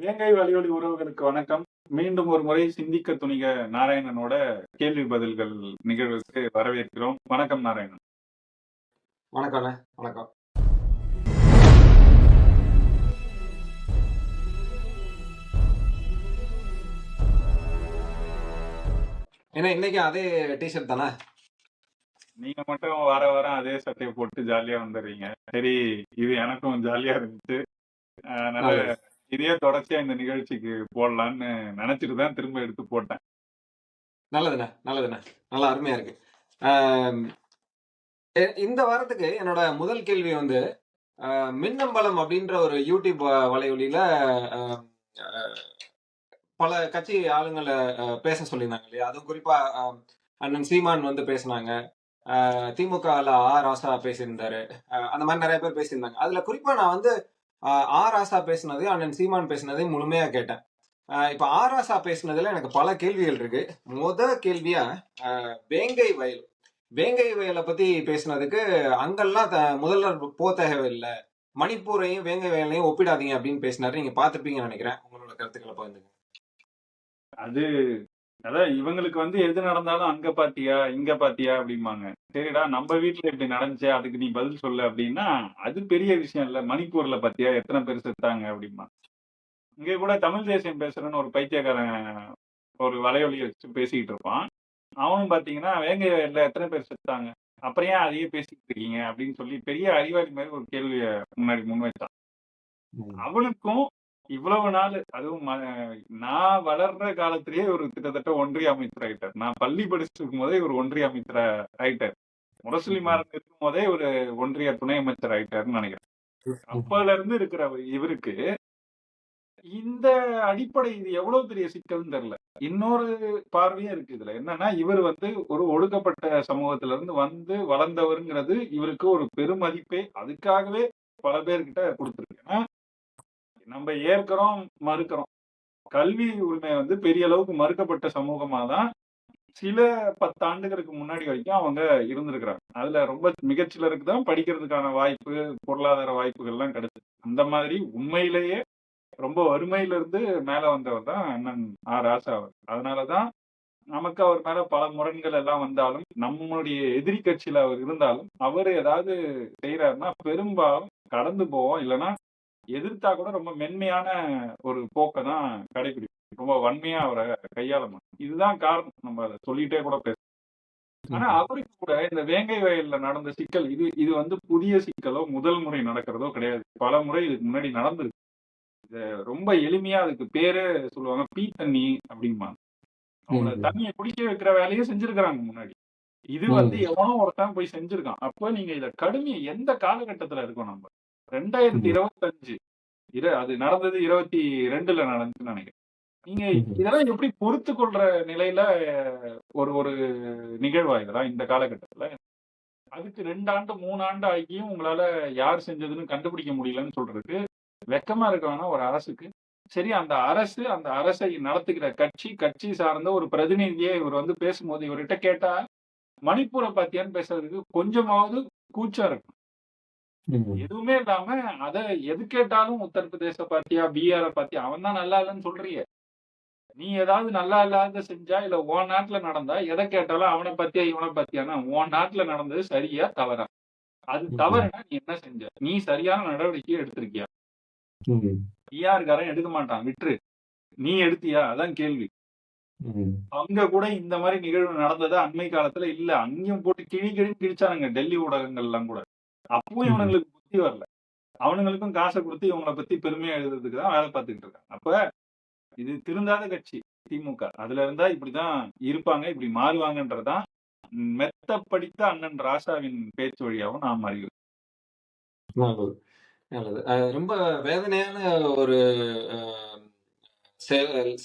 இலங்கை வலியொலி உறவுகளுக்கு வணக்கம். மீண்டும் ஒரு முறை சிந்திக்க துணிக நாராயணனோட கேள்வி பதில்கள் நிகழ்வுக்கு வரவேற்கிறோம். வணக்கம் நாராயணன். வணக்கம்ண்ணே. வணக்கம். ஏன்னா இன்னைக்கு அதே டிஷர்ட் தானே? நீங்க மட்டும் வாரம் அதே சட்டையை போட்டு ஜாலியா வந்துடுறீங்க. சரி, இது எனக்கும் ஜாலியா இருந்துச்சு. அதனால நல்லது இதே தொடர்ச்சியா இந்த நிகழ்ச்சிக்கு போடலான்னு நினைச்சிட்டு தான் திரும்ப எடுத்து போட்டேன். நல்லதுண்ணே நல்லதுண்ணே. நல்லா அருமையா இருக்கு. இந்த வாரத்துக்கு என்னோட முதல் கேள்வி வந்து மின்னம்பலம் அப்படின்ற ஒரு யூடியூப் வலையொலியில பல கட்சி ஆளுங்களை பேச சொல்லியிருந்தாங்க இல்லையா? அதுவும் குறிப்பா அண்ணன் சீமான் வந்து பேசினாங்க. திமுகல ராசா பேசியிருந்தாரு. அந்த மாதிரி நிறைய பேர் பேசியிருந்தாங்க. அதுல குறிப்பா நான் வந்து ராசா பேசினதையும் அண்ணன் சீமான் பேசினதையும் முழுமையா கேட்டேன். இப்ப ராசா பேசினதுல எனக்கு பல கேள்விகள் இருக்கு. கேள்வியா வேங்கை வயல் வேங்கை வயலை பத்தி பேசினதுக்கு அங்கெல்லாம் முதல்வர் போ தேவையில்லை, மணிப்பூரையும் வேங்கை வயலையும் ஒப்பிடாதீங்க அப்படின்னு பேசினாரு. நீங்க பாத்துருப்பீங்கன்னு நினைக்கிறேன். உங்களோட கருத்துக்களை பகிர்ந்துங்க. அது அதான் இவங்களுக்கு வந்து எது நடந்தாலும் அங்க பாத்தியா இங்க பாத்தியா அப்படிம்பாங்க. சரிடா, நம்ம வீட்டுல இப்படி நடந்துச்சு, அதுக்கு நீ பதில் சொல்லு அப்படின்னா அது பெரிய விஷயம் இல்ல. மணிப்பூர்ல பாத்தியா எத்தனை பேர் செத்தாங்க அப்படிமா. இங்க கூட தமிழ் தேசியம் பேசுறேன்னு ஒரு பைத்தியக்காரன் ஒரு வலையொலியை வச்சு பேசிக்கிட்டு இருப்பான். அவனும் பாத்தீங்கன்னா வேங்கை வயல்ல எத்தனை பேர் செத்தாங்க, அப்புறம் ஏன் அதையே பேசிக்கிட்டு இருக்கீங்க அப்படின்னு சொல்லி பெரிய அறிவாளி மாதிரி ஒரு கேள்விய முன்னாடி முன்வைத்தான். அவனுக்கும் இவ்வளவு நாள், அதுவும் நான் வளர்ற காலத்திலேயே ஒரு கிட்டத்தட்ட ஒன்றிய அமைச்சர் ஆயிட்டார். நான் பள்ளி படிச்சுட்டு இருக்கும் போதே ஒரு ஒன்றிய அமைச்சர் ஆயிட்டார். முரசொலி மாறன் இருக்கும் போதே ஒரு ஒன்றிய துணை அமைச்சர் ஆயிட்டாருன்னு நினைக்கிறேன். அப்பல இருந்து இருக்கிற இவருக்கு இந்த அடிப்படை இது எவ்வளவு பெரிய சிக்கல்னு தெரியல. இன்னொரு பார்வையும் இருக்கு இதுல. என்னன்னா, இவர் வந்து ஒரு ஒடுக்கப்பட்ட சமூகத்துல இருந்து வந்து வளர்ந்தவருங்கிறது இவருக்கு ஒரு பெருமதிப்பே அதுக்காகவே பல பேர்கிட்ட கொடுத்துருக்கு. நம்ம ஏற்கிறோம் மறுக்கிறோம். கல்வி உரிமை வந்து பெரிய அளவுக்கு மறுக்கப்பட்ட சமூகமா தான் சில 10 ஆண்டுகளுக்கு முன்னாடி வரைக்கும் அவங்க இருந்திருக்கிறாங்க. அதுல ரொம்ப மிகச்சிலருக்கு தான் படிக்கிறதுக்கான வாய்ப்பு, பொருளாதார வாய்ப்புகள் எல்லாம் கிடைச்சது. அந்த மாதிரி உண்மையிலேயே ரொம்ப வறுமையில இருந்து மேல வந்தவர் தான் அண்ணன் ராசா அவர். அதனாலதான் நமக்கு அவர் மேல பல முரண்கள் எல்லாம் வந்தாலும், நம்மளுடைய எதிரி கட்சியில அவர் இருந்தாலும், அவர் ஏதாவது செய்யறாருன்னா பெரும்பாலும் கடந்து போவோம். இல்லைன்னா எதிர்த்தா கூட ரொம்ப மென்மையான ஒரு போக்கை தான் கடைபிடிக்கும். ரொம்ப வன்மையா அவரை கையாள மாட்டோம். இதுதான் காரணம். நம்ம அதை சொல்லிட்டே கூட பேச. ஆனா அவருக்கு கூட இந்த வேங்கை வயல்ல நடந்த சிக்கல் இது வந்து புதிய சிக்கலோ முதல் முறை நடக்கிறதோ கிடையாது. பல முறை இதுக்கு முன்னாடி நடந்திருக்கு. ரொம்ப எளிமையா அதுக்கு பேரே சொல்லுவாங்க, பீ தண்ணி அப்படிம்பாங்க. அவங்க தண்ணியை குடிக்க வைக்கிற வேலையை செஞ்சிருக்கிறாங்க முன்னாடி. இது வந்து எவனோ ஒருத்தன் போய் செஞ்சிருக்கான். அப்ப நீங்க இத கடுமையை எந்த காலகட்டத்துல இருக்கோம் நம்ம? 2025 அது நடந்தது 22ல நடந்துச்சுன்னு நினைக்கிறேன். நீங்க இதெல்லாம் எப்படி பொறுத்து கொள்ற நிலையில ஒரு ஒரு நிகழ்வா இதெல்லாம் இந்த காலகட்டத்துல? அதுக்கு 2 ஆண்டு 3 ஆண்டு ஆகியும் உங்களால யார் செஞ்சதுன்னு கண்டுபிடிக்க முடியலன்னு சொல்றதுக்கு வெக்கமா இருக்க வேணாம் ஒரு அரசுக்கு. சரி, அந்த அரசை நடத்துகிற கட்சி சார்ந்த ஒரு பிரதிநிதியே இவர் வந்து பேசும்போது இவர்கிட்ட கேட்டா மணிப்பூரை பாத்தியான்னு பேசுறதுக்கு கொஞ்சமாவது கூச்சம் இருக்கும். எதுவுமே இல்லாம அத எது கேட்டாலும் உத்தரப்பிரதேச பாத்தியா, பீகார பாத்தியா, அவன் தான் நல்லா இல்லைன்னு சொல்றீங்க. நீ ஏதாவது நல்லா இல்லாத செஞ்சா, இல்ல உன் நாட்டுல நடந்தா எதை கேட்டாலும் அவனை பத்தியா இவனை பத்தியானா, உன் நாட்டுல நடந்தது சரியா தவறா? அது தவறுனா நீ என்ன செஞ்ச? நீ சரியான நடவடிக்கையை எடுத்திருக்கியா? பீகார்காரன் எடுக்க மாட்டான், விட்டுரு. நீ எடுத்தியா? அதான் கேள்வி. அங்க கூட இந்த மாதிரி நிகழ்வு நடந்ததா அண்மை காலத்துல இல்ல. அங்கேயும் போட்டு கிழின்னு கிழிச்சானுங்க டெல்லி ஊடகங்கள் எல்லாம் கூட. அப்பவும் இவனுங்களுக்கு புத்தி வரல. அவனுங்களுக்கும் காசை கொடுத்து இவங்களை பத்தி பெருமையா எழுதுறதுக்கு தான் வேலை பார்த்துக்கிட்டு இருக்காங்க. அப்ப இது திருந்தாத கட்சி திமுக. அதுல இருந்தா இப்படிதான் இருப்பாங்க, இப்படி மாறுவாங்கன்றதான் மெத்த படித்த அண்ணன் ராசாவின் பேச்சு வழியாகவும் நாம் அறிவு. நல்லது. ரொம்ப வேதனையான ஒரு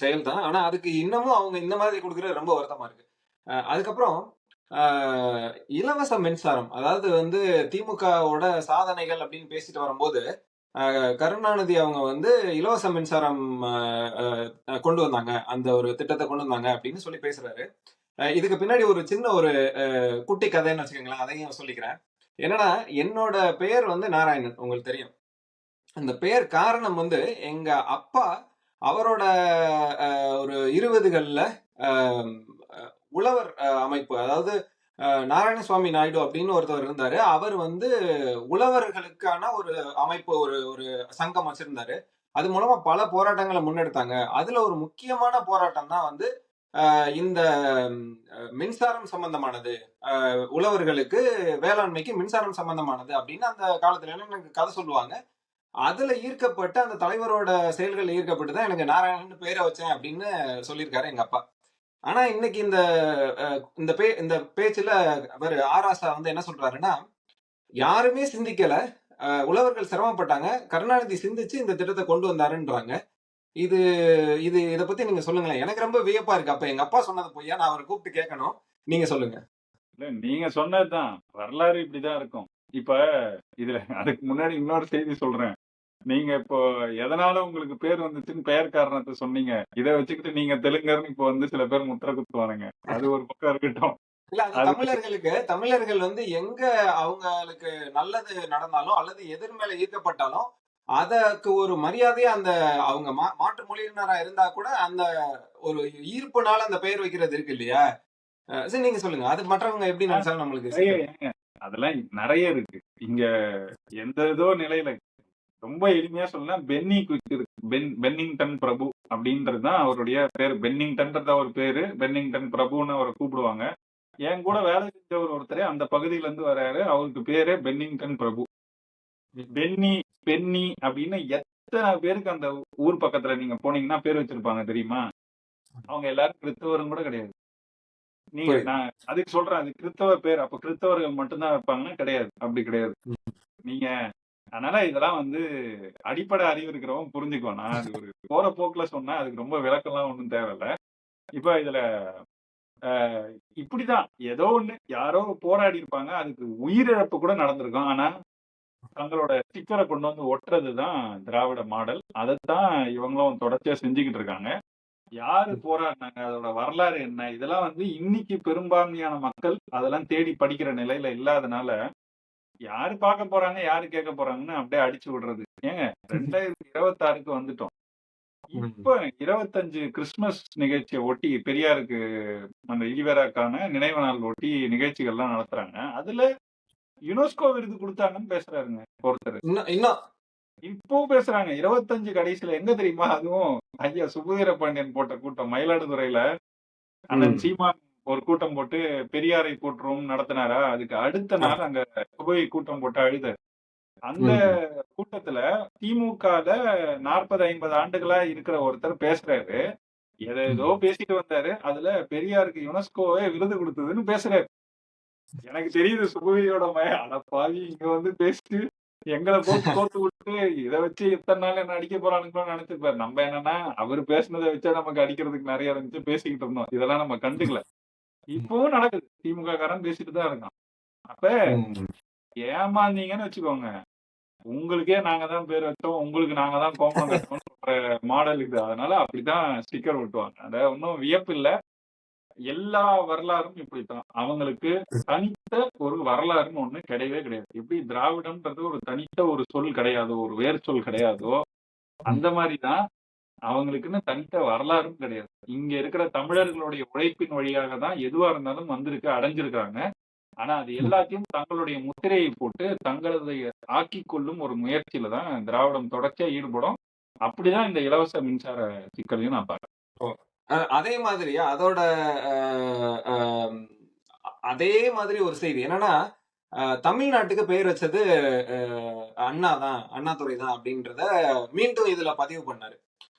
செயல் தான். ஆனா அதுக்கு இன்னமும் அவங்க இந்த மாதிரி கொடுக்கறது ரொம்ப வருத்தமா இருக்கு. அதுக்கப்புறம் இலவச மின்சாரம், அதாவது வந்து திமுகவோட சாதனைகள் அப்படின்னு பேசிட்டு வரும்போது கருணாநிதி அவங்க வந்து இலவச மின்சாரம் கொண்டு வந்தாங்க, அந்த ஒரு திட்டத்தை கொண்டு வந்தாங்க அப்படின்னு சொல்லி பேசுறாரு. இதுக்கு பின்னாடி ஒரு சின்ன ஒரு குட்டி கதைன்னு வச்சுக்கோங்களேன், அதையும் சொல்லிக்கிறேன். என்னன்னா, என்னோட பெயர் வந்து நாராயணன், உங்களுக்கு தெரியும். அந்த பெயர் காரணம் வந்து எங்க அப்பா அவரோட ஒரு 20கள்ல உழவர் அமைப்பு, அதாவது நாராயணசுவாமி நாயுடு அப்படின்னு ஒருத்தவர் இருந்தாரு. அவர் வந்து உழவர்களுக்கான ஒரு அமைப்பு, ஒரு ஒரு சங்கம் வச்சிருந்தாரு. அது மூலமா பல போராட்டங்களை முன்னெடுத்தாங்க. அதுல ஒரு முக்கியமான போராட்டம் தான் வந்து இந்த மின்சாரம் சம்பந்தமானது, உழவர்களுக்கு வேளாண்மைக்கு மின்சாரம் சம்பந்தமானது அப்படின்னு அந்த காலத்துல எல்லாம் எனக்கு கதை சொல்லுவாங்க. அதுல ஈர்க்கப்பட்டு அந்த தலைவரோட செயல்கள் ஈர்க்கப்பட்டு தான் எனக்கு நாராயணன் பேரை வச்சேன் அப்படின்னு சொல்லியிருக்காரு எங்க அப்பா. ஆனா இன்னைக்கு இந்த பேச்சுல அவரு ஆராசா வந்து என்ன சொல்றாருன்னா, யாருமே சிந்திக்கல, உழவர்கள் சிரமப்பட்டாங்க, கருணாநிதி சிந்திச்சு இந்த திட்டத்தை கொண்டு வந்தாருன்றாங்க. இது இது இத பத்தி நீங்க சொல்லுங்களேன். எனக்கு ரொம்ப வியப்பா இருக்கு. அப்ப எங்க அப்பா சொன்னது பொய்யா? நான் அவரை கூப்பிட்டு கேட்கணும். நீங்க சொல்லுங்க. இல்ல நீங்க சொன்னதுதான். வரலாறு இப்படிதான் இருக்கும். இப்ப இதுல அதுக்கு முன்னாடி இன்னொரு செய்தி சொல்றேன். நீங்க இப்போ எதனால உங்களுக்கு பேர் வந்துச்சுன்னு பெயர் காரணத்த சொன்னீங்க. இத வச்சுக்கிட்டு நீங்க தெலுங்கர்ன்னு இப்போ வந்து சில பேர் முத்திர குத்துவானுங்க. அது ஒரு பக்கம் இருக்கட்டும். இல்ல அது அது தமிழர்கள் வந்து எங்க அவங்களுக்கு நல்லது நடந்தாலும் அல்லது எதிர் மேல ஈர்க்கப்பட்டாலும் அதற்கு ஒரு மரியாதையா அந்த அவங்க மாற்று மொழியினரா இருந்தா கூட அந்த ஒரு ஈர்ப்புனால அந்த பெயர் வைக்கிறது இருக்கு இல்லையா? சரி நீங்க சொல்லுங்க. அது மற்றவங்க எப்படி நினைச்சாலும் நம்மளுக்கு நெறைய சிக்கல். ஏங்க அதெல்லாம் நெறைய இருக்கு. இங்க எந்த ஏதோ நிலையில ரொம்ப எளிமையா சொல்லணும்னா பென்னி குயிக் இருக்கு. பென்னிங்டன் பிரபு அப்படின்றது தான் அவருடைய பேரு. பென்னிங்டன்றது அவர் பேரு. பென்னிங்டன் பிரபுன்னு அவர கூப்பிடுவாங்க. என் கூட வேலை செஞ்சவர் ஒருத்தரு அந்த பகுதியில இருந்து வர்றாரு. அவருக்கு பேரே பென்னிங்டன் பிரபு. பென்னி, பென்னி அப்படின்னு எத்தன பேருக்கு அந்த ஊர் பக்கத்துல நீங்க போனீங்கன்னா பேர் வச்சிருப்பாங்க தெரியுமா? அவங்க எல்லாரும் கிறிஸ்தவரும் கூட கிடையாது. நீங்க புரியுது. நான் அதுக்கு சொல்றேன். அது கிறிஸ்தவ பேர். அப்ப கிறிஸ்தவர்கள் மட்டும் தான் வைப்பாங்கன்னா கிடையாது. அப்படி கிடையாது. நீங்க அதனால இதெல்லாம் வந்து அடிப்படை அறிவு இருக்கிறவன் புரிஞ்சுக்குவான். நான் அது ஒரு போற போக்குல சொன்னா அதுக்கு ரொம்ப விளக்கம்லாம் ஒண்ணும் தேவையில்ல. இப்ப இதுல அ இப்படிதான் ஏதோ ஒண்ணு யாரோ போராடி இருப்பாங்க. அதுக்கு உயிரிழப்பு கூட நடந்திருக்கும். ஆனா தங்களோட ஸ்டிக்கர கொண்டு வந்து ஒட்டுறது தான் திராவிட மாடல். அதத்தான் இவங்களும் தொடர்ச்சியா செஞ்சுகிட்டு இருக்காங்க. யாரு போராடுனாங்க? அதோட வரலாறு என்ன? இதெல்லாம் வந்து இன்னைக்கு பெரும்பான்மையான மக்கள் அதெல்லாம் தேடி படிக்கிற நிலையில இல்லாதனால, யாரு பார்க்க போறாங்க? யாரு கேட்க போறாங்கன்னு அப்படியே அடிச்சு விடுறது. ஏங்க 2026க்கு வந்துட்டோம். ம். இப்ப 25 கிறிஸ்துமஸ் நிகழ்ச்சிய ஒட்டி பெரியாருக்கு அந்த ஈவேராக்கான நினைவு நாள் ஒட்டி நிகழ்ச்சிகள்லாம் நடத்துறாங்க. அதுல யுனெஸ்கோ விருது குடுத்தாங்கன்னு பேசுறாருங்க ஒருத்தரு. இன்னும் இன்னும் இப்பவும் பேசுறாங்க. 25 கடைசில எங்க தெரியுமா? அதுவும் ஐயா சுபவீர பாண்டியன் போட்ட கூட்டம் மயிலாடுதுறையில அண்ணன் ம். சீமான் ஒரு கூட்டம் போட்டு பெரியாரை போற்றுவோம் நடத்தினாரா? அதுக்கு அடுத்த ஆ. நாள் அங்க சுபவி கூட்டம் போட்டு அழுதாரு. அந்த ம். கூட்டத்துல திமுகல 40, 50 ஆண்டுகளா இருக்கிற ஒருத்தர் பேசுறாரு. ஏதேதோ ம். பேசிட்டு வந்தாரு. அதுல பெரியாருக்கு யுனெஸ்கோவே விருது குடுத்ததுன்னு பேசுறாரு. எனக்கு தெரியுது சுபவியோட மகன். அட பாவி! இங்க வந்து பேசிட்டு எங்கள போட்டு கோத்து விட்டு இத வச்சு இத்தன நாள் என்ன அடிக்க போறானுங்களோன்னு நெனச்சிருப்பாரு. நம்ம என்னன்னா, அவரு பேசுனத வச்சே நமக்கு அடிக்கிறதுக்கு நெறைய இருந்துச்சு பேசிக்கிட்டு இருந்தோம். இதெல்லாம் நம்ம கண்டுக்கல. இப்பவும் நடக்குது. திமுக காரன் பேசிட்டு தான் இருக்கான். அப்ப ம். ஏமாந்தீங்கன்னு வச்சுக்கோங்க. உங்களுக்கே நாங்க தான் பேர் வச்சோம். உங்களுக்கு நாங்க தான் கோமணம் கட்டுறோம்னு சொல்ற மாடல் இது. அதனால அப்படித்தான் ஸ்டிக்கர் ஒட்டுவாங்க. அத ஒண்ணும் வியப்பில்ல. எல்லா வரலாறும் இப்படித்தான். அவங்களுக்கு தனித்த ஒரு வரலாறுன்னு ஒண்ணு கிடையவே கிடையாது. எப்படி திராவிடம்ன்றது ஒரு தனித்த ஒரு சொல் கிடையாதோ, ஒரு வேர் சொல் கிடையாதோ, அந்த மாரி தான் அவங்களுக்குன்னு தனித்த வரலாறும் கிடையாது. இங்க இருக்கிற தமிழர்களுடைய உழைப்பின் வழியாக தான் எதுவா இருந்தாலும் வந்திருக்கு, அடைஞ்சிருக்காங்க. ஆனா அது எல்லாத்தையும் தங்களுடைய முத்திரையை போட்டு தங்களதை ஆக்கிக் கொள்ளும் ஒரு முயற்சியில தான் திராவிடம் தொடர்ச்சியா ஈடுபடும். அப்படிதான் இந்த இலவச மின்சார சிக்கலையும் நான் பார்க்கிறேன். ஓ! அதே மாதிரி அதோட அ அம் அதே மாதிரி ஒரு செய்தி. என்னன்னா, தமிழ்நாட்டுக்கு பெயர் வச்சது அ அண்ணா தான், அண்ணாதுரை தான் அப்படின்றத மீண்டும் இதுல பதிவு பண்ணாரு.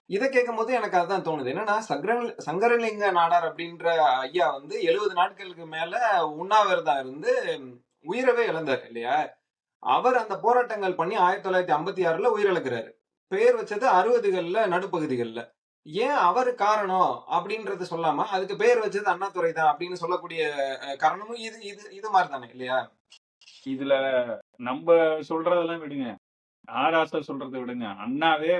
இத கேட்கும்போது எனக்கு அதான் தோணுது. என்னன்னா, சங்கரலிங்க நாடார் அப்படின்ற ஐயா வந்து 70 நாட்களுக்கு மேல உண்ணாவிரதம் இருந்து உயிரவே இழந்தாரு இல்லையா? அவர் அந்த போராட்டங்கள் பண்ணி 1956ல உயிரிழக்கிறாரு. பெயர் வச்சது 60கள்ல நடுப்பகுதிகள்ல. ஏன் அவரு காரணம் அப்படின்றத சொல்லாம, அதுக்கு பெயர் வச்சது அண்ணாதுரை தான் அப்படின்னு சொல்லக்கூடிய காரணமும் இது இது இது மாரி தானே இல்லையா? இதுல நம்ப சொல்றதெல்லாம் விடுங்க. ஆராசா சொல்றத விடுங்க. அண்ணாவே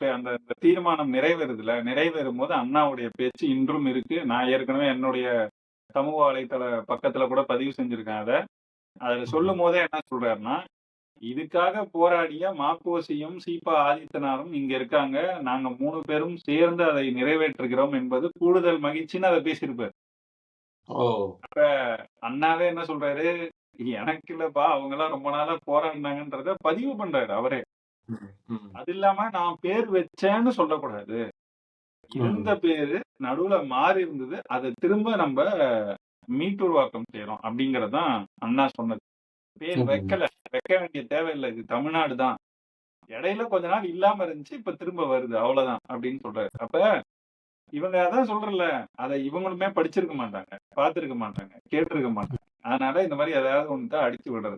அந்த அந்த தீர்மானம் நிறைவேறுதுல, நிறைவேறும்போது அண்ணாவுடைய பேச்சு இன்றும் இருக்கு. நான் ஏற்கனவே என்னுடைய சமூக வலைத்தள பக்கத்துல கூட பதிவு செஞ்சிருக்கேன் அத. அதுல ம். சொல்லும்போதே என்ன சொல்றாருன்னா, இதுக்காக போராடிய மாப்போசியும் சீபா ஆதித்தனாரும் இங்க இருக்காங்க. நாங்க 3 பேரும் சேர்ந்து அதை நிறைவேற்றுகிறோம் என்பது கூடுதல் மகிழ்ச்சின்னு அத பேசியிருப்பாரு. ஓ! அப்ப அண்ணாவே என்ன சொல்றாரு, எனக்கு இல்லப்பா அவங்கலாம் ரொம்ப நாளா போராடினாங்கன்றத பதிவு பண்றாரு அவரே. ம், ம், அது இல்லாம நான் பேர் வச்சேன்னு சொல்லக்கூடாது. இருந்த ம், பேரு நடுவுல மாறி இருந்தது. அத திரும்ப நம்ப மீட்டுருவாக்கம் செய்றோம் அப்படிங்கிறது தான் அண்ணா சொன்னது. பேர் ம், வைக்கல. வைக்க வேண்டிய தேவையில்ல. இது தமிழ்நாடு தான். இடையில கொஞ்ச நாள் இல்லாம இருந்துச்சு. இப்ப திரும்ப வருது. அவ்வளவுதான் அப்படின்னு சொல்றாரு. அப்ப இவங்க அதான் சொல்றேன்ல. அத இவங்களுமே படிச்சிருக்க மாட்டாங்க. பார்த்திருக்க மாட்டாங்க. கேட்டிருக்க மாட்டாங்க. அதனால இந்த மாரி எதையாவது ஒண்ணுத்த அடிச்சு விடுறது.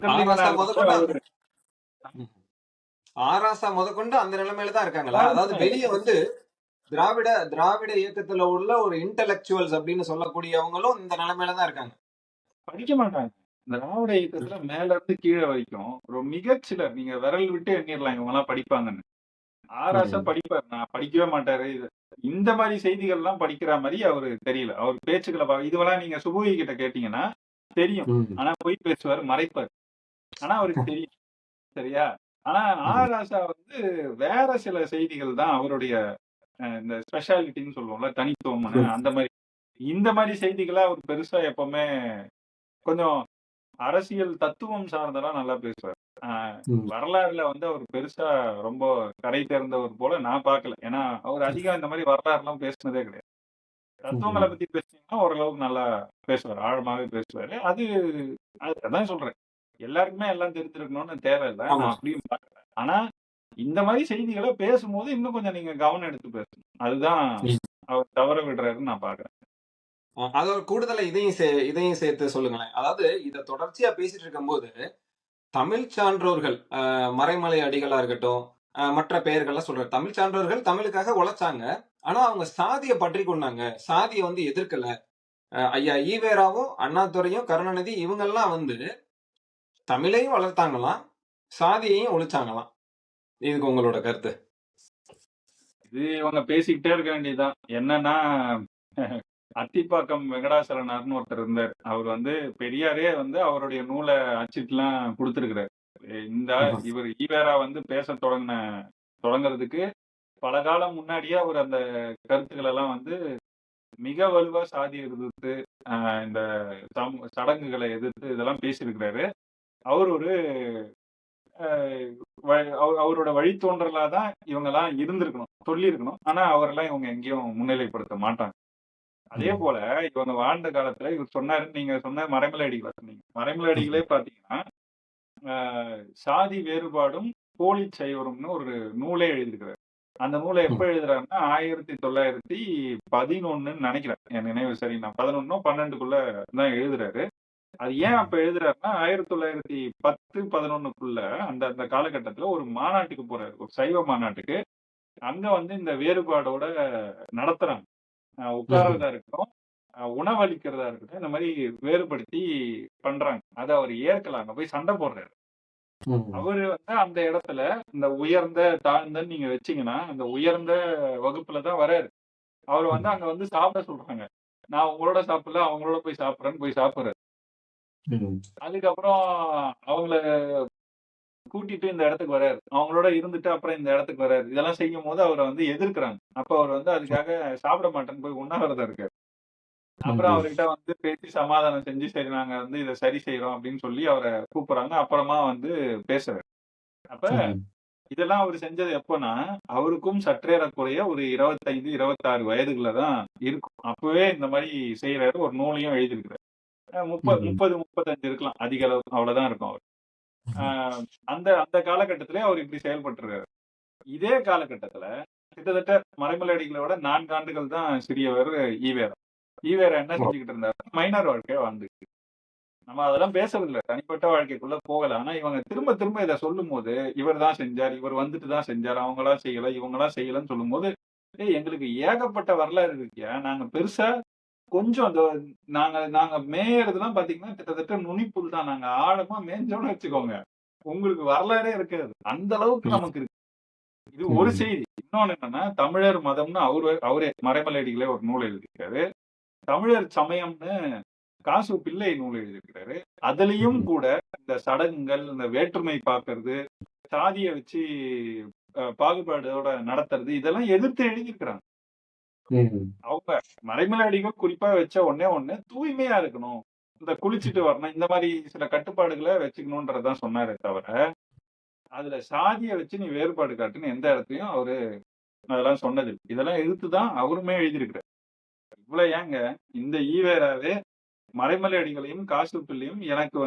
ஆராசா சங்கர் கூட முதற்கொண்டு அவரு ம். ஆராசா முதற்கொண்டு அந்த நிலைமையில தான் இருக்காங்களா? அதாவது எல்லாருமே வெளிய வந்து திராவிட திராவிட இயக்கத்துல உள்ள ஒரு இன்டலெக்சுவல்ஸ் அப்படின்னு சொல்லக்கூடியவங்களும் இந்த நிலைமையில தான் இருக்காங்க. படிக்க மாட்டாங்க. இந்த திராவிட இயக்கத்துல மேல இருந்து கீழ வரைக்கும் ஒரு மிகச்சிலர் நீங்க விரல் விட்டு எண்ணிறலாம் இவங்கலாம் படிப்பாங்கன்னு. ஆராசா ம், படிப்பாரு. நான் படிக்கவே மாட்டாரு. இந்த மாரி செய்திகள்லாம் படிக்கிற மாரி அவரு தெரியல. அவர் பேச்சுக்கள இதுவெல்லாம் நீங்க சுபுவி கிட்ட கேட்டீங்கன்னா தெரியும். ம், ஆனா பொய் பேசுவாரு, மறைப்பாரு. ஆனா அவருக்கு தெரியும். சரியா? ஆனா ம், ராசா வந்து வேற சில செய்திகள் தான் அவருடைய இந்த ஸ்பெஷாலிட்டின்னு சொல்லுவோம்ல, தனித்துவம்னு ம், அந்த மாரி. இந்த மாரி செய்திகள அவர் பெருசா எப்பவுமே கொஞ்சம் அரசியல் தத்துவம் சார்ந்தெல்லாம் நல்லா பேசுவாரு. அ ம், வரலாறுல வந்து அவர் பெருசா ரொம்ப கரை தேர்ந்தவர் போல நான் பார்க்கல. ஏன்னா, அவர் அதிகம் இந்த மாரி வரலாறுலாம் பேசினதே கிடையாது. தத்துவங்கள ம். பத்தி பேசுனீங்கன்னா ஓரளவுக்கு நல்லா பேசுவாரு. ஆழமாவே பேசுவாரு. அதான் சொல்றேன். எல்லாருக்குமே எல்லாம் தெரிஞ்சிருக்கணும்னு தேவையில்ல. ஆமா. நான் அப்படியும் பார்க்குறேன். ஆனா, இந்த மாரி செய்திகள பேசும்போது இன்னும் கொஞ்சம் நீங்க கவனம் எடுத்து பேசணும். அதுதான் ம். அவர் தவற விடுறாருன்னு நான் பார்க்குறேன். அதோட கூடுதலா இதையும் சேர்த்து சொல்லுங்களேன். அதாவது இத தொடர்ச்சியா பேசிட்டு இருக்கும்போது, தமிழ் சான்றோர்கள் மறைமலை அடிகளா இருக்கட்டும், மற்ற பெயர்கள்லாம் சொல்றாரு. தமிழ் சான்றோர்கள் தமிழுக்காக உழைச்சாங்க. ஆனா அவங்க சாதிய பற்றிக் கொண்டாங்க. சாதிய வந்து எதிர்க்கல. ஐயா ஈவேராவும், அண்ணாதுரையும், கருணாநிதி இவங்கெல்லாம் வந்து தமிழையும் வளர்த்தாங்களாம், சாதியையும் ஒழிச்சாங்களாம். இதுக்கு உங்களோட கருத்து? இது இவங்க பேசிக்கிட்டே இருக்க வேண்டியதுதான். என்னன்னா, அத்திப்பாக்கம் வெங்கடாசலனார்ன்னு ஒருத்தர் இருந்தாரு. அவர் வந்து பெரியாரே வந்து அவருடைய நூல அச்சிட்டுலாம் குடுத்திருக்கிறாரு. இந்த ம்ஹ்ம். இவர் ஈவேரா வந்து பேசத் தொடங்குறதுக்கு பல காலம் முன்னாடியே அவர் அந்த கருத்துக்கள் எல்லாம் வந்து மிக வலுவா சாதிய எதிர்த்து, இந்த சடங்குகளை எதிர்த்து இதெல்லாம் பேசியிருக்கிறாரு. அவர் ஒரு அ வ அவரோட வழித்தோன்றலா தான் இவங்கலாம் இருந்திருக்கணும். சொல்லியிருக்கணும். ஆனா அவரெல்லாம் இவங்க எங்கேயும் முன்னிலைப்படுத்த மாட்டாங்க. அதே ம். போல இவங்க வாழ்ந்த காலத்துல இவர் சொன்னாருன்னு நீங்க சொன்ன மறைமலை அடிகள சொன்னீங்க. மறைமலை அடிகளே ம். பார்த்தீங்கன்னா, அ சாதி வேறுபாடும் போலிச் சைவரும்னு ஒரு நூலே எழுதியிருக்கிறார். அந்த நூல எப்ப ம். எழுதுறாருன்னா, 1911ன்னு நெனைக்கிறேன். என் நினைவு சரின்னா 11ஓ 12க்குள்ள தான் எழுதுறாரு. அது ஏன் ம். அப்ப எழுதுறாருன்னா, 1910, 11க்குள்ள அந்த அந்த காலகட்டத்துல ஒரு மாநாட்டுக்கு போறாரு. ஒரு சைவ மாநாட்டுக்கு. அங்க வந்து இந்த வேறுபாடோட நடத்துறாங்க. ம்ஹ்ம். உட்கார்றதா இருக்கட்டும், உணவளிக்கிறதா இருக்கட்டும், இந்த மாரி வேறுபடுத்தி பண்றாங்க. அத அவரு ஏற்கல. அங்க போய் சண்ட போடுறாரு. ம். அவரு வந்து அந்த இடத்துல இந்த உயர்ந்த, தாழ்ந்தன்னு நீங்க வச்சீங்கன்னா, அந்த உயர்ந்த வகுப்புல தான் வராரு. அவர வந்து ம். அங்க வந்து சாப்பிட சொல்றாங்க. நான் உங்களோட சாப்பிடல, அவங்களோட போய் சாப்பிடுறேன்னு போய் சாப்பிடுறாரு. ம். அதுக்கப்புறம் அவங்கள கூட்டிட்டு இந்த இடத்துக்கு வராரு. அவங்களோட இருந்துட்டு அப்புறம் இந்த இடத்துக்கு வராரு. இதெல்லாம் செய்யும்போது அவர வந்து எதிர்க்கிறாங்க. அப்ப அவர் வந்து அதுக்காக சாப்பிட மாட்டேன்னு போய் உண்ணாவிரதம் இருக்காரு. அப்புறம் ம். அவர்கிட்ட வந்து பேசி சமாதானம் செஞ்சு, சரி நாங்க வந்து இத சரி செய்றோம் அப்படின்னு சொல்லி அவர கூப்பிடுறாங்க. அப்புறமா வந்து பேசுறாரு. அப்ப ம். இதெல்லாம் அவரு செஞ்சது எப்பன்னா, அவருக்கும் சற்றேறக்குறைய ஒரு 25, 26 வயதுக்குள்ள தான் இருக்கும். அப்பவே இந்த மாரி செய்றாரு. ஒரு நூலையும் எழுதியிருக்கிறாரு. 30, 35 இருக்கலாம். அதிக அளவு. அவ்வளவுதான் இருக்கும் அவரு. அ ம். அந்த அந்த காலகட்டத்திலே அவர் இப்படி செயல்பட்டுருக்காரு. இதே காலகட்டத்தில கிட்டத்தட்ட மறைமலை அடிகளை விட 4 ஆண்டுகள் தான் சிறியவர் ஈவேரா. ஈவேரா என்ன ஓ! செஞ்சுகிட்டு இருந்தாருன்னா, மைனர் வாழ்க்கைய வாழ்ந்துட்டு நம்ம அதெல்லாம் பேசுறதில்ல. தனிப்பட்ட வாழ்க்கைக்குள்ள போகல. ஆனா இவங்க திரும்ப திரும்ப இத சொல்லும்போது, இவர் தான் செஞ்சார், இவர் வந்துட்டு தான் செஞ்சார், அவங்கலாம் செய்யல, இவங்கலாம் செய்யலன்னு சொல்லும்போது, ஏய் எங்களுக்கு ஏகப்பட்ட வரலாறு இருக்குய்யா. நாங்க பெருசா கொஞ்சம் நாங்க நாங்க மேயறதெல்லாம் பார்த்தீங்கன்னா, கிட்டத்தட்ட நுனிப்புல் தான். நாங்க ஆழமா மேய்ஞ்சோம்னு வச்சுக்கோங்க. உங்களுக்கு வரலாறே இருக்காது. அந்த அளவுக்கு ம். நமக்கு இருக்கு. இது ஒரு ம். செய்தி. இன்னொன்னு என்னன்னா, தமிழர் மதம்னு அவரே மறைமலை அடிகளே ஒரு நூல் எழுதியிருக்காரு. தமிழர் சமயம்னு காசு பிள்ளை நூல் எழுதியிருக்கிறாரு. அதுலயும் கூட இந்த சடங்குகள், இந்த வேற்றுமை பார்க்கறது, சாதிய வச்சு பாகுபாடோட நடத்துறது, இதெல்லாம் எதிர்த்து எழுதியிருக்கிறாங்க. அவங்க மறைமலை அடிகள் குறிப்பா வச்ச ஒண்ணே ஒண்ணு, தூய்மையா இருக்கணும். இந்த குளிச்சுட்டு வரணும். இந்த மாரி சில கட்டுப்பாடுகள வச்சுக்கணும்ன்றதுதான் சொன்னாரே தவிர, அதுல சாதிய வச்சு நீ வேறுபாடு காட்டுன்னு எந்த இடத்துலயும் அவரு அதெல்லாம் சொன்னதில்ல. இதெல்லாம் எதிர்த்து தான் அவருமே எழுதியிருக்கிறாரு. இவ்வளவு ஏங்க, இந்த ஈவேராவே மறைமலை அடிகளையும், காசிப்பிள்ளையும் எனக்கு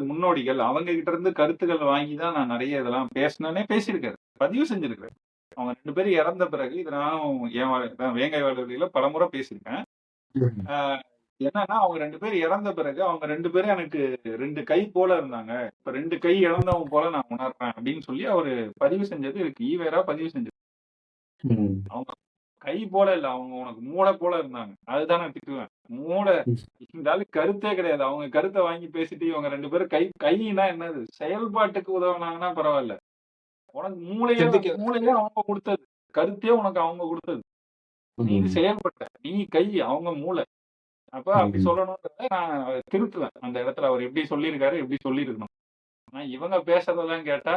முன்னோடிகள். அவங்க கிட்ட இருந்து கருத்துக்கள் வாங்கி தான் நான் நெறைய இதெல்லாம் பேசினேன்னே பேசியிருக்காரு. பதிவு செஞ்சிருக்காரு. அவங்க 2 பேரும் இறந்த பிறகு இத நானும் வேங்கை வேலவெளியில பலமுறை பேசியிருக்கேன். ஆ என்னன்னா, அவங்க 2 பேரும் இறந்த பிறகு, அவங்க 2 பேரும் எனக்கு 2 கை போல இருந்தாங்க. இப்ப 2 கை இழந்தவன் போல நான் உணர்றேன் அப்படின்னு சொல்லி அவரு பதிவு செஞ்சது இருக்கு. ஈவேரா பதிவு செஞ்சது. அவங்க கை போல இல்ல. அவங்க உனக்கு மூளை போல இருந்தாங்க. அதுதான் நான் திட்டுவேன். மூளை இந்த ஆளு கருத்தே கிடையாது. அவங்க கருத்த வாங்கி பேசிட்டு இவங்க 2 பேரும் கைனா என்னது? செயல்பாட்டுக்கு உதவுனாங்கன்னா பரவால்ல. உனக்கு சிந்திக்க மூளையே அவங்க குடுத்தது. கருத்தே உனக்கு அவங்க குடுத்தது. நீ செயல்பட்ட. நீ கை, அவங்க மூளை. அப்ப அப்படி சொல்லணும்ன்றத நான் திருத்துவேன். அந்த இடத்துல அவர் எப்படி சொல்லியிருக்காரு, எப்படி சொல்லியிருக்கணும். ஆனா இவங்க பேசுறதெல்லாம் கேட்டா,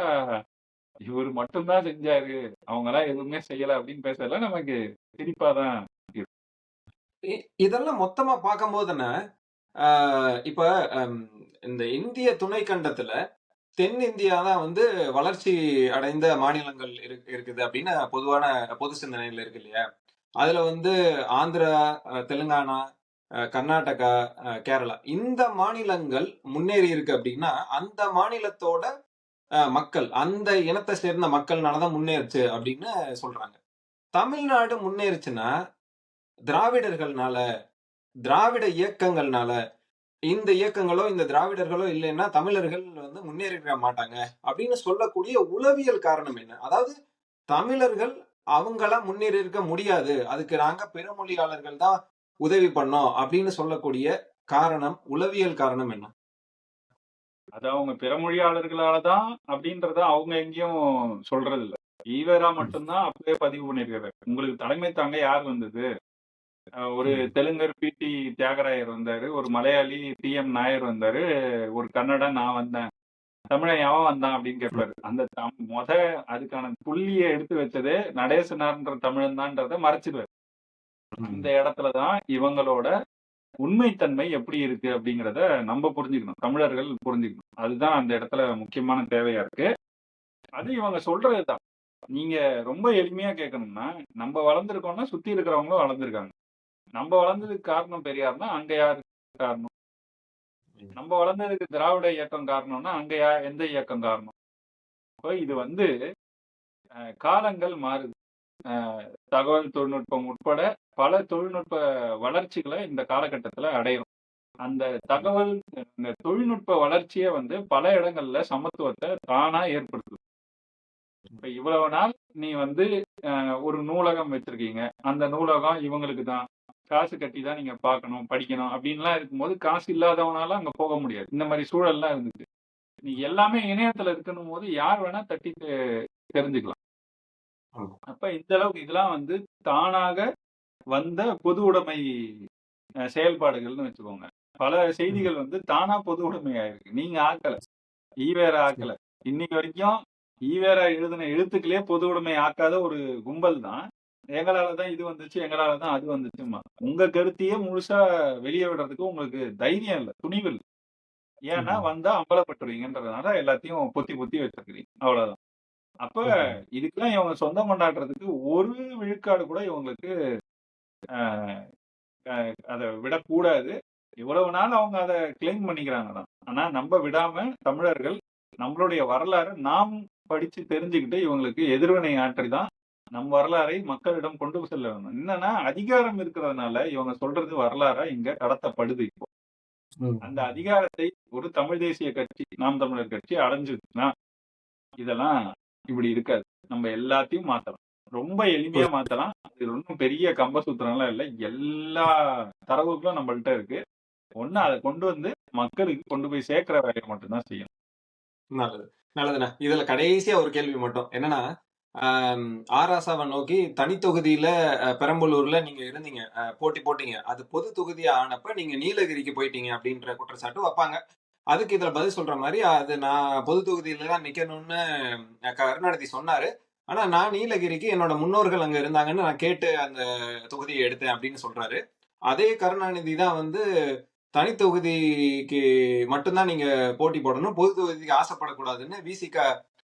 இவரு மட்டும் தான் செஞ்சாரு. அவங்கலாம் எதுவுமே செய்யல அப்படின்னு பேசறதெல்லாம் நமக்கு சிரிப்பா தான் இருக்கு. இதெல்லாம் மொத்தமா பார்க்கும்போதுன்னா, ஆ இப்ப அம் இந்த இந்திய துணைக்கண்டத்துல தென்னிந்தியா தான் வளர்ச்சி அடைந்த மாநிலங்கள் இருக்குது அப்படின்னு பொதுவான பொது சிந்தனையில இருக்கு இல்லையா? அதுல ஆந்திரா, தெலுங்கானா, கர்நாடகா, கேரளா இந்த மாநிலங்கள் முன்னேறி இருக்கு அப்படின்னா, அந்த மாநிலத்தோட மக்கள், அந்த இனத்தை சேர்ந்த மக்கள்னால தான் முன்னேறுச்சு அப்படின்னு சொல்றாங்க. தமிழ்நாடு முன்னேறுச்சுன்னா, திராவிடர்கள்னால, திராவிட இயக்கங்கள்னால, இந்த இயக்கங்களோ, இந்த திராவிடர்களோ இல்லைன்னா தமிழர்கள் முன்னேறியிருக்க மாட்டாங்க அப்படின்னு சொல்லக்கூடிய உளவியல் காரணம் என்ன? அதாவது தமிழர்கள் அவங்களா முன்னேறி இருக்க முடியாது. அதுக்கு நாங்க பிறமொழியாளர்கள் தான் உதவி பண்ணோம் அப்படின்னு சொல்லக்கூடிய காரணம், உளவியல் காரணம் என்ன? அது அவங்க பிறமொழியாளர்களால தான் அப்படின்றத அவங்க எங்கேயும் சொல்றது இல்ல. ஈவேரா மட்டும்தான் அப்பவே பதிவு பண்ணியிருக்காரு. உங்களுக்கு தலைமை தாங்க யார் வந்தது? ஒரு தெலுங்கர் பி.டி. தியாகராயர் வந்தாரு. ஒரு மலையாளி டி.எம். நாயர் வந்தாரு. ஒரு கன்னடன் நான் வந்தேன். தமிழன் எவன் வந்தான் அப்படின்னு கேட்பாரு. அந்த அதுக்கான புள்ளிய எடுத்து வச்சதே நடேசனார்ன்ற தமிழன் தான்றத மறைச்சிருவாரு. அந்த இடத்துல தான் இவங்களோட உண்மைத்தன்மை எப்படி இருக்கு அப்படிங்கிறத நம்ம புரிஞ்சுக்கணும். தமிழர்கள் புரிஞ்சுக்கணும். அதுதான் அந்த இடத்துல முக்கியமான தேவையா இருக்கு. அது இவங்க சொல்றதுதான். நீங்க ரொம்ப எளிமையா கேட்கணும்னா, நம்ம வளர்ந்திருக்கோம்னா சுத்தி இருக்கிறவங்களும் வளர்ந்திருக்காங்க. நம்ம வளர்ந்ததுக்கு காரணம் பெரியார்னா, அங்க யாரு காரணம்? நம்ம வளர்ந்ததுக்கு திராவிட இயக்கம் காரணம்னா, அங்க எந்த இயக்கம் காரணம்? அப்ப இது காலங்கள் மாறுது. அ தகவல் தொழில்நுட்பம் உட்பட பல தொழில்நுட்ப வளர்ச்சிகள இந்த காலகட்டத்துல அடையிறோம். அந்த தகவல் இந்த தொழில்நுட்ப வளர்ச்சியே பல இடங்கள்ல சமத்துவத்த தானா ஏற்படுத்துது. இப்ப இவ்வளவு நாள் நீ ஒரு நூலகம் வச்சிருக்கீங்க. அந்த நூலகம் இவங்களுக்கு தான். காசு கட்டி தான் நீங்க பார்க்கணும், படிக்கணும் அப்படின்லாம் இருக்கும்போது, காசு இல்லாதவனால அங்க போக முடியாது. இந்த மாரி சூழல்லாம் இருந்துச்சு. நீ எல்லாமே இணையத்துல இருக்கணும்போது, யார் வேணா தட்டி தெரிஞ்சுக்கலாம். அப்ப இந்த அளவுக்கு இதெல்லாம் தானாக வந்த பொது உடைமை செயல்பாடுகள்னு வச்சுக்கோங்க. பல செய்திகள் தானா பொது உடைமை ஆயிருக்கு. நீங்க ஆக்கல. ஈவேரா ஆக்கல. இன்னைக்கு வரைக்கும் ஈவேரா எழுதின எழுத்துக்களே பொது உடைமை ஆக்காத ஒரு கும்பல் தான். எங்களால தான் இது வந்துச்சு, எங்களால தான் அது வந்துச்சும்பாங்க. உங்க கருத்தையே முழுசா வெளிய விடுறதுக்கு உங்களுக்கு தைரியம் இல்ல, துணிவு இல்ல. ஏன்னா வந்தா அம்பலப்பட்டுருவீங்கன்றதுனால எல்லாத்தையும் பொத்தி பொத்தி வச்சிருக்கிறீங்க. அவ்வளவுதான். அப்ப இதுக்கெல்லாம் இவங்க சொந்தம் கொண்டாடுறதுக்கு ஒரு விழுக்காடு கூட இவங்களுக்கு அ அ அத விடக்கூடாது. இவ்வளவு நாள் அவங்க அத கிளைம் பண்ணிக்கிறாங்க தான். ஆனா நம்ப விடாம தமிழர்கள் நம்மளுடைய வரலாற நாம் படிச்சு தெரிஞ்சுக்கிட்டு இவங்களுக்கு எதிர்வினை ஆற்றி தான் நம் வரலாறை மக்களிடம் கொண்டு செல்ல வேண்டும். என்னன்னா அதிகாரம் இருக்கிறதுனால இவங்க சொல்றது வரலாறா இங்க கடத்தப்படுது இப்போ. அந்த அதிகாரத்தை ஒரு தமிழ் தேசிய கட்சி, நாம் தமிழர் கட்சி அடைஞ்சுச்சுன்னா இதெல்லாம் இப்படி இருக்காது. நம்ம எல்லாத்தையும் மாத்தலாம். ரொம்ப எளிமையா மாத்தலாம். இது ஒண்ணும் பெரிய கம்பசூத்திரம்லாம் இல்ல. எல்லா தரவுகளும் நம்மள்ட்ட இருக்கு. ஒண்ணு அத கொண்டு மக்களுக்கு கொண்டு போய் சேர்க்கிற வேலைய மட்டும் தான் செய்யணும். நல்லது. நல்லதுண்ணா. இதுல கடைசியா ஒரு கேள்வி மட்டும். என்னன்னா, ஆராசாவை நோக்கி தனி தொகுதியில பெரம்பலூர்ல நீங்க இருந்தீங்க, போட்டி போட்டீங்க. அது பொது தொகுதியா ஆனப்ப நீங்க நீலகிரிக்கு போயிட்டீங்க அப்படின்ற குற்றச்சாட்டு வைப்பாங்க. அதுக்கு இதுல பதில் சொல்ற மாதிரி அது நான் பொது தொகுதியில தான் நிக்கணும்னு கருணாநிதி சொன்னாரு. ஆனா நான் நீலகிரிக்கு என்னோட முன்னோர்கள் அங்க இருந்தாங்கன்னு நான் கேட்டு அந்த தொகுதியை எடுத்தேன் அப்படின்னு சொல்றாரு. அதே கருணாநிதி தான் வந்து தனி தொகுதிக்கு மட்டும்தான் நீங்க போட்டி போடணும், பொது தொகுதிக்கு ஆசைப்படக்கூடாதுன்னு விசிக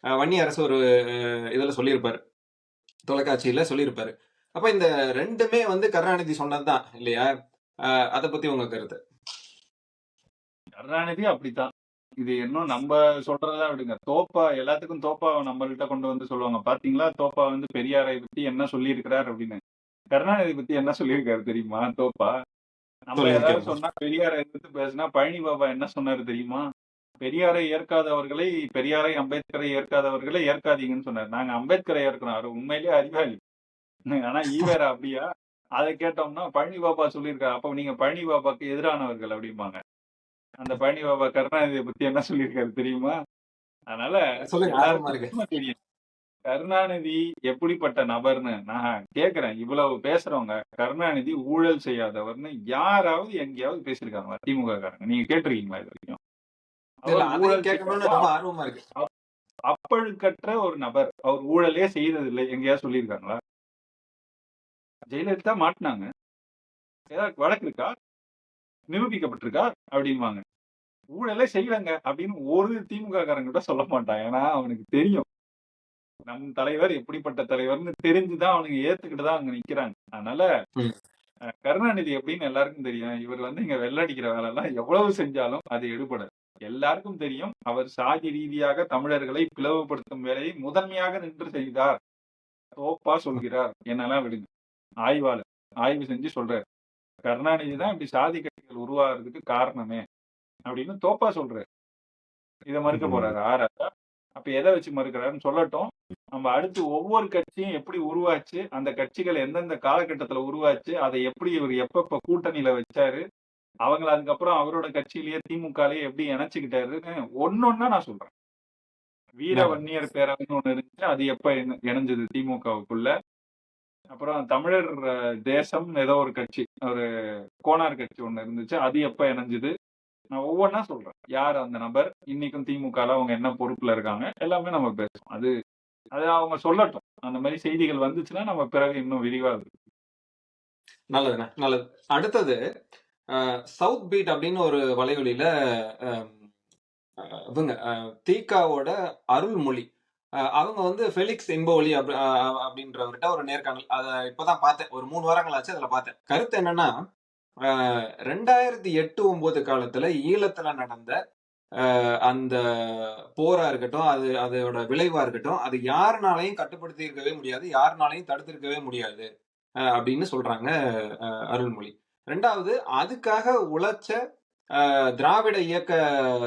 வன்னியரசு ஒரு இதுல சொல்லியிருப்பாரு, தொலைக்காட்சியில சொல்லியிருப்பாரு. அப்ப இந்த ரெண்டுமே வந்து கருணாநிதி சொன்னதுதான் இல்லையா? அத பத்தி உங்க கருத்து? கருணாநிதி அப்படித்தான். இது இன்னும் நம்ம சொல்றதா விடுங்க. தோப்பா எல்லாத்துக்கும் தோப்பா நம்மள்ட்ட கொண்டு வந்து சொல்லுவாங்க. பாத்தீங்களா தோப்பா வந்து பெரியாரை பத்தி என்ன சொல்லியிருக்கிறார் அப்படின்னு. கருணாநிதி பத்தி என்ன சொல்லியிருக்காரு தெரியுமா தோப்பா? நம்ம சொல்லுங்க ஏதாவது கேட்போம். சொன்னா பெரியாரை எதிர்த்து பேசினா பழனி பாபா என்ன சொன்னாரு தெரியுமா? பெரியாரை ஏற்காதவர்களை பெரியாரை அம்பேத்கரை ஏற்காதவர்களை ஏற்காதீங்கன்னு சொன்னாரு. நாங்க அம்பேத்கரை ஏற்கிறோம். அவரு உண்மையிலேயே அறிவாளி. ஆனா ஈவேரா அப்படியா? அத கேட்டோம்னா பழனி பாபா சொல்லியிருக்காரு. அப்ப நீங்க பழனி பாபாக்கு எதிரானவர்கள் அப்படிம்பாங்க. அந்த பழனி பாபா கருணாநிதியை பத்தி என்ன சொல்லியிருக்காரு தெரியுமா? அதனால சொல்லுங்க, ஆர்வமா எல்லாருக்கும் இருக்கு. உண்மை தெரியும். கருணாநிதி எப்படிப்பட்ட நபர்ன்னு நான் கேட்கிறேன். இவ்வளவு பேசுறவங்க கருணாநிதி ஊழல் செய்யாதவர்ன்னு யாராவது எங்கேயாவது பேசியிருக்காங்களா? திமுக காரங்க. நீங்க கேட்டிருக்கீங்களா இது வரைக்கும்? இல்ல, அவர் அதையும் ஊழல் கேட்கணும்னு செய்யாத ரொம்ப ஆர்வமா இருக்கு. அப்பழுக்கற்ற ஒரு நபர். அவர் ஊழலே செய்ததில்லை. எங்கேயாவது சொல்லியிருக்காங்களா? ஜெயலலிதா மாட்டுனாங்க. ஏதாவது வழக்கு இருக்கா? நிரூபிக்கப்பட்டிருக்கா? அப்படிம்பாங்க. ஊழலே செய்யலங்க அப்படின்னு ஒரு திமுக காரங்க கூட சொல்ல மாட்டான். ஏன்னா அவனுக்கு தெரியும். நம் தலைவர் எப்படிப்பட்ட தலைவர்ன்னு தெரிஞ்சுதான் அவனுங்க ஏத்துக்கிட்டு தான் அங்க நிக்கிறாங்க. அதனால ம். கருணாநிதி எப்படின்னு எல்லாருக்கும் தெரியும். இவர் வந்து இங்க வெள்ளடிக்கிற வேலை எல்லாம் எவ்வளவு செஞ்சாலும் அது எடுபடாது. எல்லாருக்கும் தெரியும். அவர் சாதி ரீதியாக தமிழர்களை பிளவுபடுத்தும் வேலையை முதன்மையாக நின்று செய்தார். தோப்பா சொல்கிறார். என்னெல்லாம் விடுங்க. ஆய்வாளர். ஆய்வு செஞ்சு சொல்றாரு. கருணாநிதி தான் இப்படி சாதி கட்சிகள் உருவாகிறதுக்கு காரணமே அப்படின்னு தோப்பா சொல்றாரு. இத மறுக்க ம். போறாரு ஆராய்ச்சா? அப்ப எத வச்சு மறுக்கிறாருன்னு சொல்லட்டும். நம்ம அடுத்து ஒவ்வொரு கட்சியும் எப்படி உருவாச்சு, அந்த கட்சிகள் எந்தெந்த காலகட்டத்துல உருவாச்சு, அதை எப்படி இவரு எப்பப்ப கூட்டணியில வச்சாரு, அவங்கள அதுக்கப்புறம் அவரோட கட்சியிலேயே திமுகலயே எப்படி இணைச்சுக்கிட்டாருன்னு ஒண்ணொண்ணா நான் சொல்றேன். வீர நல்லது. வன்னியர் பேரவைன்னு ஒண்ணு இருந்துச்சு. அது எப்ப இணைஞ்சது திமுகவுக்குள்ள. அப்புறம் தமிழர் தேசம் ஏதோ ஒரு கட்சி, ஒரு கோனார் கட்சி ஒண்ணு இருந்துச்சு. அது எப்ப இணைஞ்சது? நான் ஒவ்வொன்னா சொல்றேன். யார் அந்த நபர்? இன்னைக்கும் திமுகல அவங்க என்ன பொறுப்புல இருக்காங்க? எல்லாமே நம்ம பேசுவோம். அது அது அவங்க சொல்லட்டும். அந்த மாரி செய்திகள் வந்துச்சுன்னா, நம்ம பிறகு இன்னும் விரிவா நல்லதுண்ணே, நல்லது. அடுத்தது சவுத் பீட் அப்படின்னு ஒரு வலைவலியில அஹ், இவங்க தீகாவோட அருள்மொழி, அவங்க வந்து ஃபெலிக்ஸ் என்பொலி அப்படின்றவர்கிட்ட ஒரு நேர்காணல், அதை இப்பதான் பார்த்தேன், ஒரு 3 வாரங்கள் ஆச்சு, அதுல பார்த்தேன். கருத்து என்னன்னா, 2008-9 காலத்துல ஈழத்துல நடந்த அந்த போரா இருக்கட்டும், அதோட விளைவா இருக்கட்டும், அது யாருனாலையும் கட்டுப்படுத்தி இருக்கவே முடியாது, யாருனாலையும் தடுத்திருக்கவே முடியாது அப்படின்னு சொல்றாங்க அருள்மொழி. 2வது, அதுக்காக உழைச்ச திராவிட இயக்க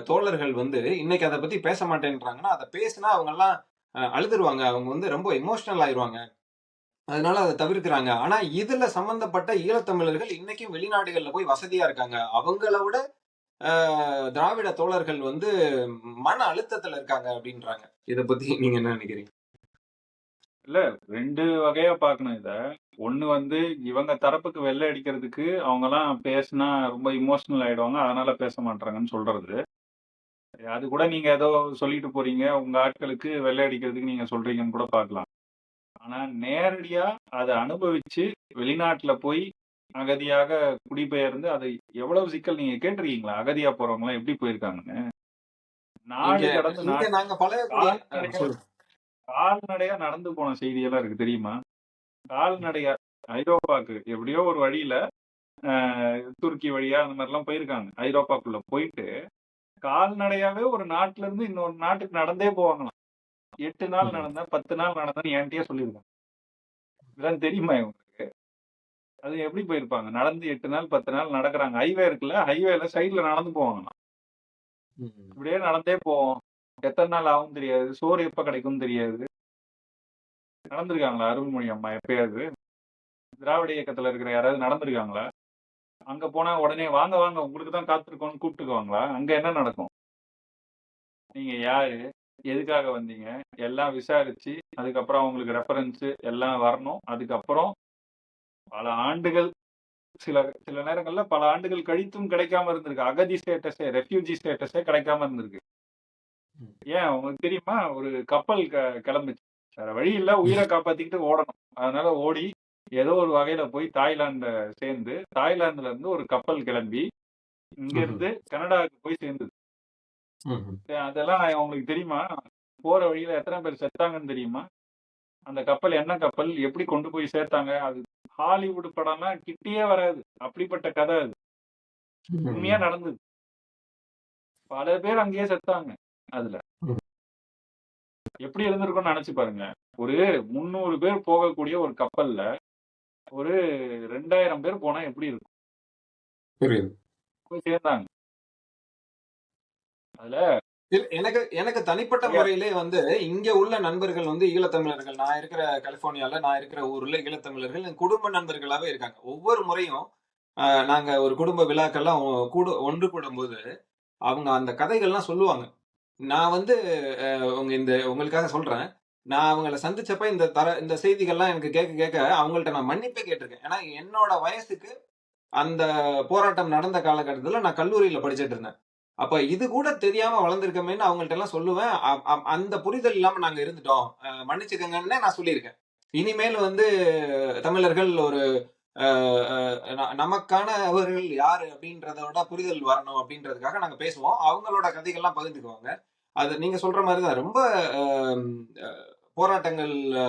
தோழர்கள் வந்து இன்னைக்கு அதை பத்தி பேச மாட்டேன்றாங்கன்னா, அதை பேசினா அவங்க எல்லாம் அழுதுருவாங்க, அவங்க வந்து ரொம்ப எமோஷனல் ஆயிருவாங்க, அதனால அதை தவிர்க்கிறாங்க. ஆனா இதுல சம்பந்தப்பட்ட ஈழத்தமிழர்கள் இன்னைக்கும் வெளிநாடுகள்ல போய் வசதியா இருக்காங்க. அவங்கள விட திராவிட தோழர்கள் வந்து மன அழுத்தத்துல இருக்காங்க அப்படின்றாங்க. இத பத்தி நீங்க என்ன நினைக்கிறீங்க? இல்ல 2 வகையா பார்க்கணும் இத. ஒண்ணு வந்து இவங்க தரப்புக்கு வெள்ளை அடிக்கிறதுக்கு அவங்கலாம் பேசினா ரொம்ப எமோஷனல் ஆயிடுவாங்க. அதனால பேச மாட்றாங்கன்னு சொல்றது. அது கூட நீங்க ஏதோ சொல்லிட்டு போறீங்க. உங்க ஆட்களுக்கு வெள்ளை அடிக்கிறதுக்கு நீங்க சொல்றீங்கன்னு கூட பார்க்கலாம். ஆனா நேரடியா அத அனுபவிச்சு வெளிநாட்டுல போய் அகதியாக குடிபெயர்ந்து அது எவ்வளவு சிக்கல் நீங்க கேட்டிருக்கீங்களா? அகதியா போறவங்கலாம் எப்படி போயிருக்காங்கன்னு? இங்க நாடு கடந்து இங்க நாடு நாங்க பழகக்கூடிய கால்நடையா சொல்லுங்க. கால்நடையா நடந்து போன செய்தியெல்லாம் இருக்கு தெரியுமா? கால்நடையா ஐரோப்பாக்கு எப்படியோ ஒரு வழியில துருக்கி வழியா அந்த மாதிரிலாம் போயிருக்காங்க. ஐரோப்பாக்குள்ள போயிட்டு கால்நடையாவே ஒரு நாட்டுல இருந்து இன்னொரு நாட்டுக்கு நடந்தே போவாங்களாம். 8 நாள் ம். நடந்தேன், 10 நாள் நடந்தேன்னு என்ட்டயே சொல்லியிருக்காங்க. இதெல்லாம் தெரியுமா இவங்களுக்கு? அது எப்படி போயிருப்பாங்க? நடந்து 8 நாள், 10 நாள் நடக்குறாங்க. ஹைவே இருக்குல்ல, ஹைவேல சைடுல நடந்து போவாங்களாம். ம். இப்படியே நடந்தே போவோம். எத்தன நாள் ஆகும்னு தெரியாது. சோறு எப்ப கிடைக்கும்னு தெரியாது. நடந்திருக்காங்களா அருள்மொழி அம்மா எப்பயாவது? திராவிட இயக்கத்துல இருக்கிற யாராவது நடந்திருக்காங்களா? அங்க போனா உடனே வாங்க வாங்க உங்களுக்கு தான் காத்திருக்கோம்னு கூப்பிட்டுக்குவாங்களா? அங்க என்ன நடக்கும்? நீங்க யாரு? எதுக்காக வந்தீங்க? எல்லாம் விசாரிச்சு, அதுக்கப்புறம் அவங்களுக்கு ரெஃபரன்ஸ் எல்லாம் வரணும். அதுக்கப்புறம் பல ஆண்டுகள் சில சில நேரங்கள்ல பல ஆண்டுகள் கழித்தும் கிடைக்காம இருந்திருக்கு. அகதி ஸ்டேட்டஸே, ரெஃப்யூஜி ஸ்டேட்டஸே கிடைக்காம இருந்திருக்கு. ம். ஏன் உங்களுக்கு தெரியுமா? ஒரு கப்பல் கிளம்புச்சு. வேற வழி இல்ல. உயிர காப்பாத்திக்கிட்டு ஓடணும். அதனால ஓடி ஏதோ ஒரு வகையில போய் தாய்லாந்த சேர்ந்து, தாய்லாந்துல இருந்து ஒரு கப்பல் கிளம்பி, ம்ஹ்ம். இங்கிருந்து கனடாவுக்கு போய் சேர்ந்தது. ம்ஹ்ம். அதெல்லாம் உங்களுக்கு தெரியுமா? போற வழியில எத்தன பேர் செத்தாங்கன்னு தெரியுமா? அந்த கப்பல் என்ன கப்பல்? எப்படி கொண்டு போய் சேர்த்தாங்க? அது ஹாலிவுட் படம்லாம் கிட்டயே வராது. அப்படிப்பட்ட கதை அது. உண்மையா ம். நடந்தது. பல பேர் அங்கேயே செத்தாங்க அதுல. ம். எப்படி இருந்திருக்கும்னு நெனச்சு பாருங்க. ஒரு 300 பேர் போகக்கூடிய ஒரு கப்பல்ல, ஒரு 2000 பேர் போனா எப்படி இருக்கும்? புரியுது. போய் சேர்ந்தாங்க. அதுல இல்ல எனக்கு எனக்கு தனிப்பட்ட நெறைய முறையிலே வந்து இங்க உள்ள நண்பர்கள் வந்து ஈழத்தமிழர்கள். நான் இருக்கிற கலிபோர்னியால, நான் இருக்கிற ஊர்ல ஈழத்தமிழர்கள் என் குடும்ப நண்பர்களாவே இருக்காங்க. ஒவ்வொரு முறையும் நாங்க ஒரு குடும்ப விழாக்கெல்லாம் ஒன்று கூடும்போது, அவங்க அந்த கதைகள்லாம் சொல்லுவாங்க. நான் வந்து உங்களுக்காக சொல்றேன். நான் அவங்கள சந்திச்சப்ப இந்த செய்திகள்லாம் எனக்கு கேட்க கேட்க அவங்கள்ட்ட நான் மன்னிப்பே கேட்டிருக்கேன். ஏன்னா என்னோட வயசுக்கு அந்த போராட்டம் நடந்த காலகட்டத்துல நான் கல்லூரியில படிச்சுட்டு இருந்தேன். அப்ப இது கூட தெரியாம வளர்ந்திருக்கமேன்னு அவங்கள்ட்ட எல்லாம் சொல்லுவேன். அந்த புரிதல் இல்லாம நாங்க இருந்துட்டோம். மன்னிச்சுக்கங்கன்னே நான் சொல்லியிருக்கேன். இனிமேல் வந்து தமிழர்கள் ஒரு அ அ நமக்கானவர்கள் யாரு அப்படின்றதோட புரிதல் வரணும் அப்படின்றதுக்காக நாங்க பேசுவோம். அவங்களோட கதைகள்லாம் பகிர்ந்துக்குவாங்க. அது நீங்க சொல்ற மாரி தான். ரொம்ப அ அ போராட்டங்கள் அ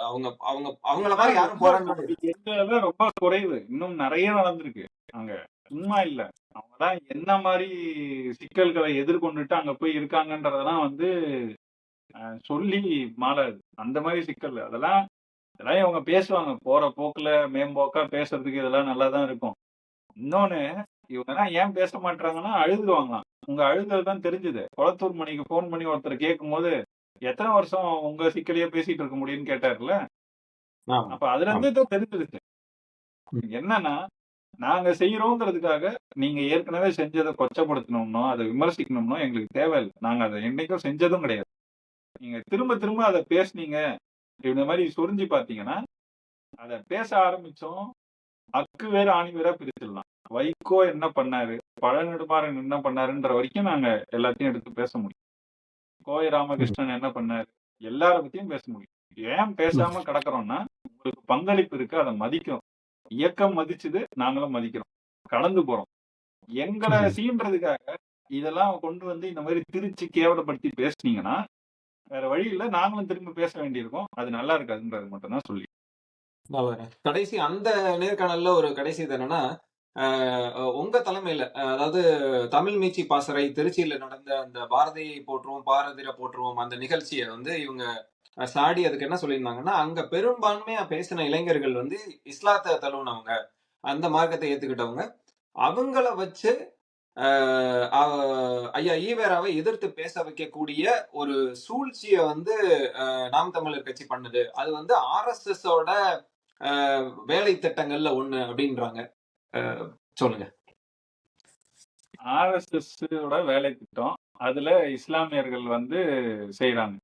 அவங்க அவங்க அவங்கள மாரி அதெல்லாம் யாரும் ரொம்ப போராடினது அப்படி இருந்ததெல்லாம் ரொம்ப குறைவு. இன்னும் நெறைய நடந்திருக்கு அங்க. சும்மா இல்ல. அவங்கலாம் என்ன மாரி சிக்கல்களை எதிர்கொண்டுட்டு அங்க போய் இருக்காங்கன்றதெல்லாம் வந்து சொல்லி மாளாது. அந்த மாரி சிக்கல். அதெல்லாம் அதெல்லாம் இவங்க பேசுவாங்க. போற போக்குல மேம்போக்கா பேசுறதுக்கு இதெல்லாம் நல்லா தான் இருக்கும். இன்னொன்னு இவங்கலாம் ஏன் பேச மாட்றாங்கன்னா, அழுதுருவாங்களாம். உங்க அழுதது தான் தெரிஞ்சது. கொளத்தூர் மணிக்கு ஃபோன் பண்ணி ஒருத்தர் கேட்கும்போது, "எத்தன வருஷம் உங்க சிக்கலையே பேசிட்டு இருக்க முடியும்ன்னு?" கேட்டார்ல. ஆமா, அப்ப அதுலருந்து ஆமா. தான் தெரிஞ்சிருச்சு. ம். என்னன்னா, நாங்க செய்றோங்கிறதுக்காக, நீங்க ஏற்கனவே செஞ்சத கொச்சப்படுத்தணும்னோ, அத விமர்சிக்கணும்னோ எங்களுக்கு தேவையில்ல. நாங்க அத என்னைக்கும் செஞ்சதும் கிடையாது. நீங்க திரும்ப திரும்ப அத பேசுனீங்க, இந்த மாரி சொரிஞ்சு பார்த்தீங்கன்னா, அத பேச ஆரம்பிச்சோம். அக்கு வேறு, ஆணி வேறா பிரிச்சிடலாம். வைகோ என்ன பண்ணாரு? பழநெடுமாறன் என்ன பண்ணாருன்ற வரைக்கும் நாங்க எல்லாத்தையும் எடுத்து பேச முடியும். கோவை ம். ராமகிருஷ்ணன் என்ன பண்ணாரு? எல்லார பத்தியும் பேச முடியும். ஏன் ம். பேசாம கடக்குறோம்னா, உங்களுக்கு பங்களிப்பு இருக்கு. அத மதிக்கிறோம். இயக்கம் மதிச்சுது, நாங்களும் மதிக்கிறோம். கடந்து போறோம். எங்கள ம். சீன்றதுக்காக இதெல்லாம் கொண்டு வந்து இந்த மாரி திரிச்சு கேவலப்படுத்தி பேசுனீங்கன்னா, வேற வழி இல்ல. நாங்களும் திரும்ப பேச வேண்டியிருக்கும். அது நல்லா இருக்காதுன்றது மட்டும் தான் சொல்லி. நல்லதுங்க. கடைசி அந்த நேர்காணல்ல ஒரு கடைசி இது என்னன்னா, அ உங்க தலைமையில அதாவது தமிழ் மீட்சி பாசறை திருச்சியில நடந்த அந்த பாரதியை போற்றுவோம், பாரதிர போற்றுவோம் அந்த நிகழ்ச்சிய வந்து இவங்க சாடி அதுக்கு என்ன சொல்லியிருந்தாங்கன்னா, அங்க பெரும்பான்மையா பேசின இளைஞர்கள் வந்து இஸ்லாத்த தழுவுனவங்க. அந்த மார்க்கத்தை ஏத்துக்கிட்டவங்க. அவங்கள வச்சு அ அ ஐயா ஈவேராவை எதிர்த்து பேச வைக்கக்கூடிய ஒரு சூழ்ச்சிய வந்து நாம் தமிழர் கட்சி பண்ணுது. அது வந்து ஆர்எஸ்எஸ் ஓட அ வேலை திட்டங்கள்ல ஒண்ணு அப்டின்றாங்க. அ சொல்லுங்க. ஆர்எஸ்எஸ் ஓட வேலை திட்டம். அதுல இஸ்லாமியர்கள் வந்து செய்றாங்க.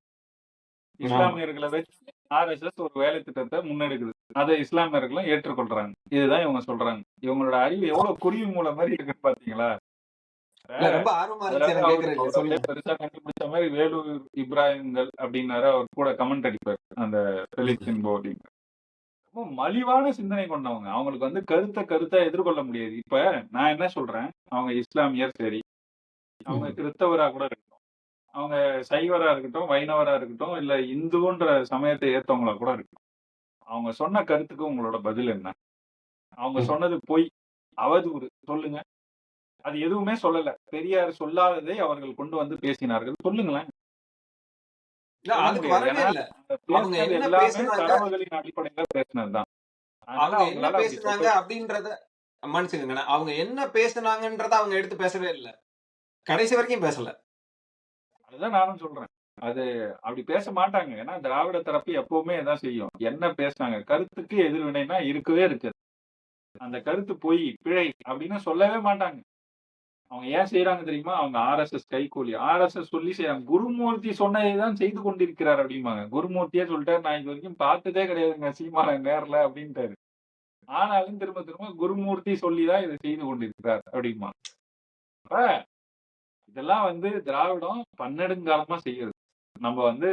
ஆமா. இஸ்லாமியர்கள வச்சு ஆர்எஸ்எஸ் ஒரு வேலை திட்டத்த முன்னெடுக்குது. அத இஸ்லாமியர்களும் ஏற்றுக்கொள்றாங்க. இதுதான் இவங்க சொல்றாங்க. இவங்களோட அறிவு எவ்வளவு குருவி மூளை மாரி இருக்குன்னு பார்த்தீங்களா? இல்ல ரொம்ப ஆர்வமா அதுல இருந்துச்சு வந்து எனக்கு அவரு கேட்கறதுக்கு. அவரு அப்படியே சொல்லுங்க. பெருசா கண்டுபிடிச்ச மாரி வேலூர் இப்ராஹிம்கள் அப்படின்னாரு. அவர் கூட கமெண்ட் அடிப்பாரு. அந்த ம். ஃபெலிக்ஸ் இன்போ அப்படின்னு. ரொம்ப மலிவான சிந்தனை கொண்டவங்க. அவங்களுக்கு வந்து கருத்தா எதிர்கொள்ள முடியாது. இப்ப நான் என்ன சொல்றேன், அவங்க இஸ்லாமியர் சரி, அவங்க ம். கிறிஸ்தவரா கூட இருக்கட்டும். அவங்க சைவரா இருக்கட்டும், வைணவரா இருக்கட்டும், இல்ல இந்துன்ற சமயத்தை ஏத்தவங்களா கூட இருக்கட்டும். அவங்க சொன்ன கருத்துக்கு உங்களோட பதில் என்ன? அவங்க ம். சொன்னது பொய், அவதூறு சொல்லுங்க. அது எதுவுமே சொல்லல. பெரியார் சொல்லாததை அவர்கள் கொண்டு வந்து பேசினார்கள். சொல்லுங்களேன். இல்ல சொல்ல அதுக்கு முடியாது. வரவே ஏன்னா, இல்ல. அவங்க அவங்க பேசினது என்ன எல்லாமே பேசுனாங்க தரவுகளின் அடிப்படையில பேசினது தான். அதனால அவங்க என்ன அவங்களால அப்படி பேசுனாங்க சொல்லவே அப்டின்றத மன்னிச்சுக்கங்கண்ணே. அவங்க என்ன பேசுனாங்கன்றத அவங்க எடுத்து பேசவே இல்ல. கடைசி வரைக்கும் பேசல. அதுதான் நானும் சொல்றேன். அது அப்படி பேச மாட்டாங்க. ஏன்னா திராவிட தரப்பு எப்பவுமே இதான் செய்யும். என்ன பேசினாங்க? கருத்துக்கு எதிர்வினைனா இருக்கவே இருக்காது. அந்த கருத்து பொய், பிழை அப்படின்னு சொல்லவே மாட்டாங்க. அவங்க ஏன் செய்றாங்க தெரியுமா? அவங்க ஆர்எஸ்எஸ் கைக்கூலி. ஆர்எஸ்எஸ் சொல்லி செய்றாங்க. குருமூர்த்தி சொன்னதை தான் செய்து கொண்டிருக்கிறார் அப்படிம்பாங்க. குருமூர்த்தியே சொல்லிட்டாரு, "நான் இதுவரைக்கும் பார்த்ததே கிடையாதுங்க சீமான நேர்ல" அப்படின்ட்டாரு. ஆனாலும் திரும்ப திரும்ப குருமூர்த்தி சொல்லி தான் இதை செய்து கொண்டிருக்கிறார் அப்படிம்பாங்க. அப்ப இதெல்லாம் வந்து திராவிடம் பன்னெடுங்காலமா செய்யுது. நம்ம வந்து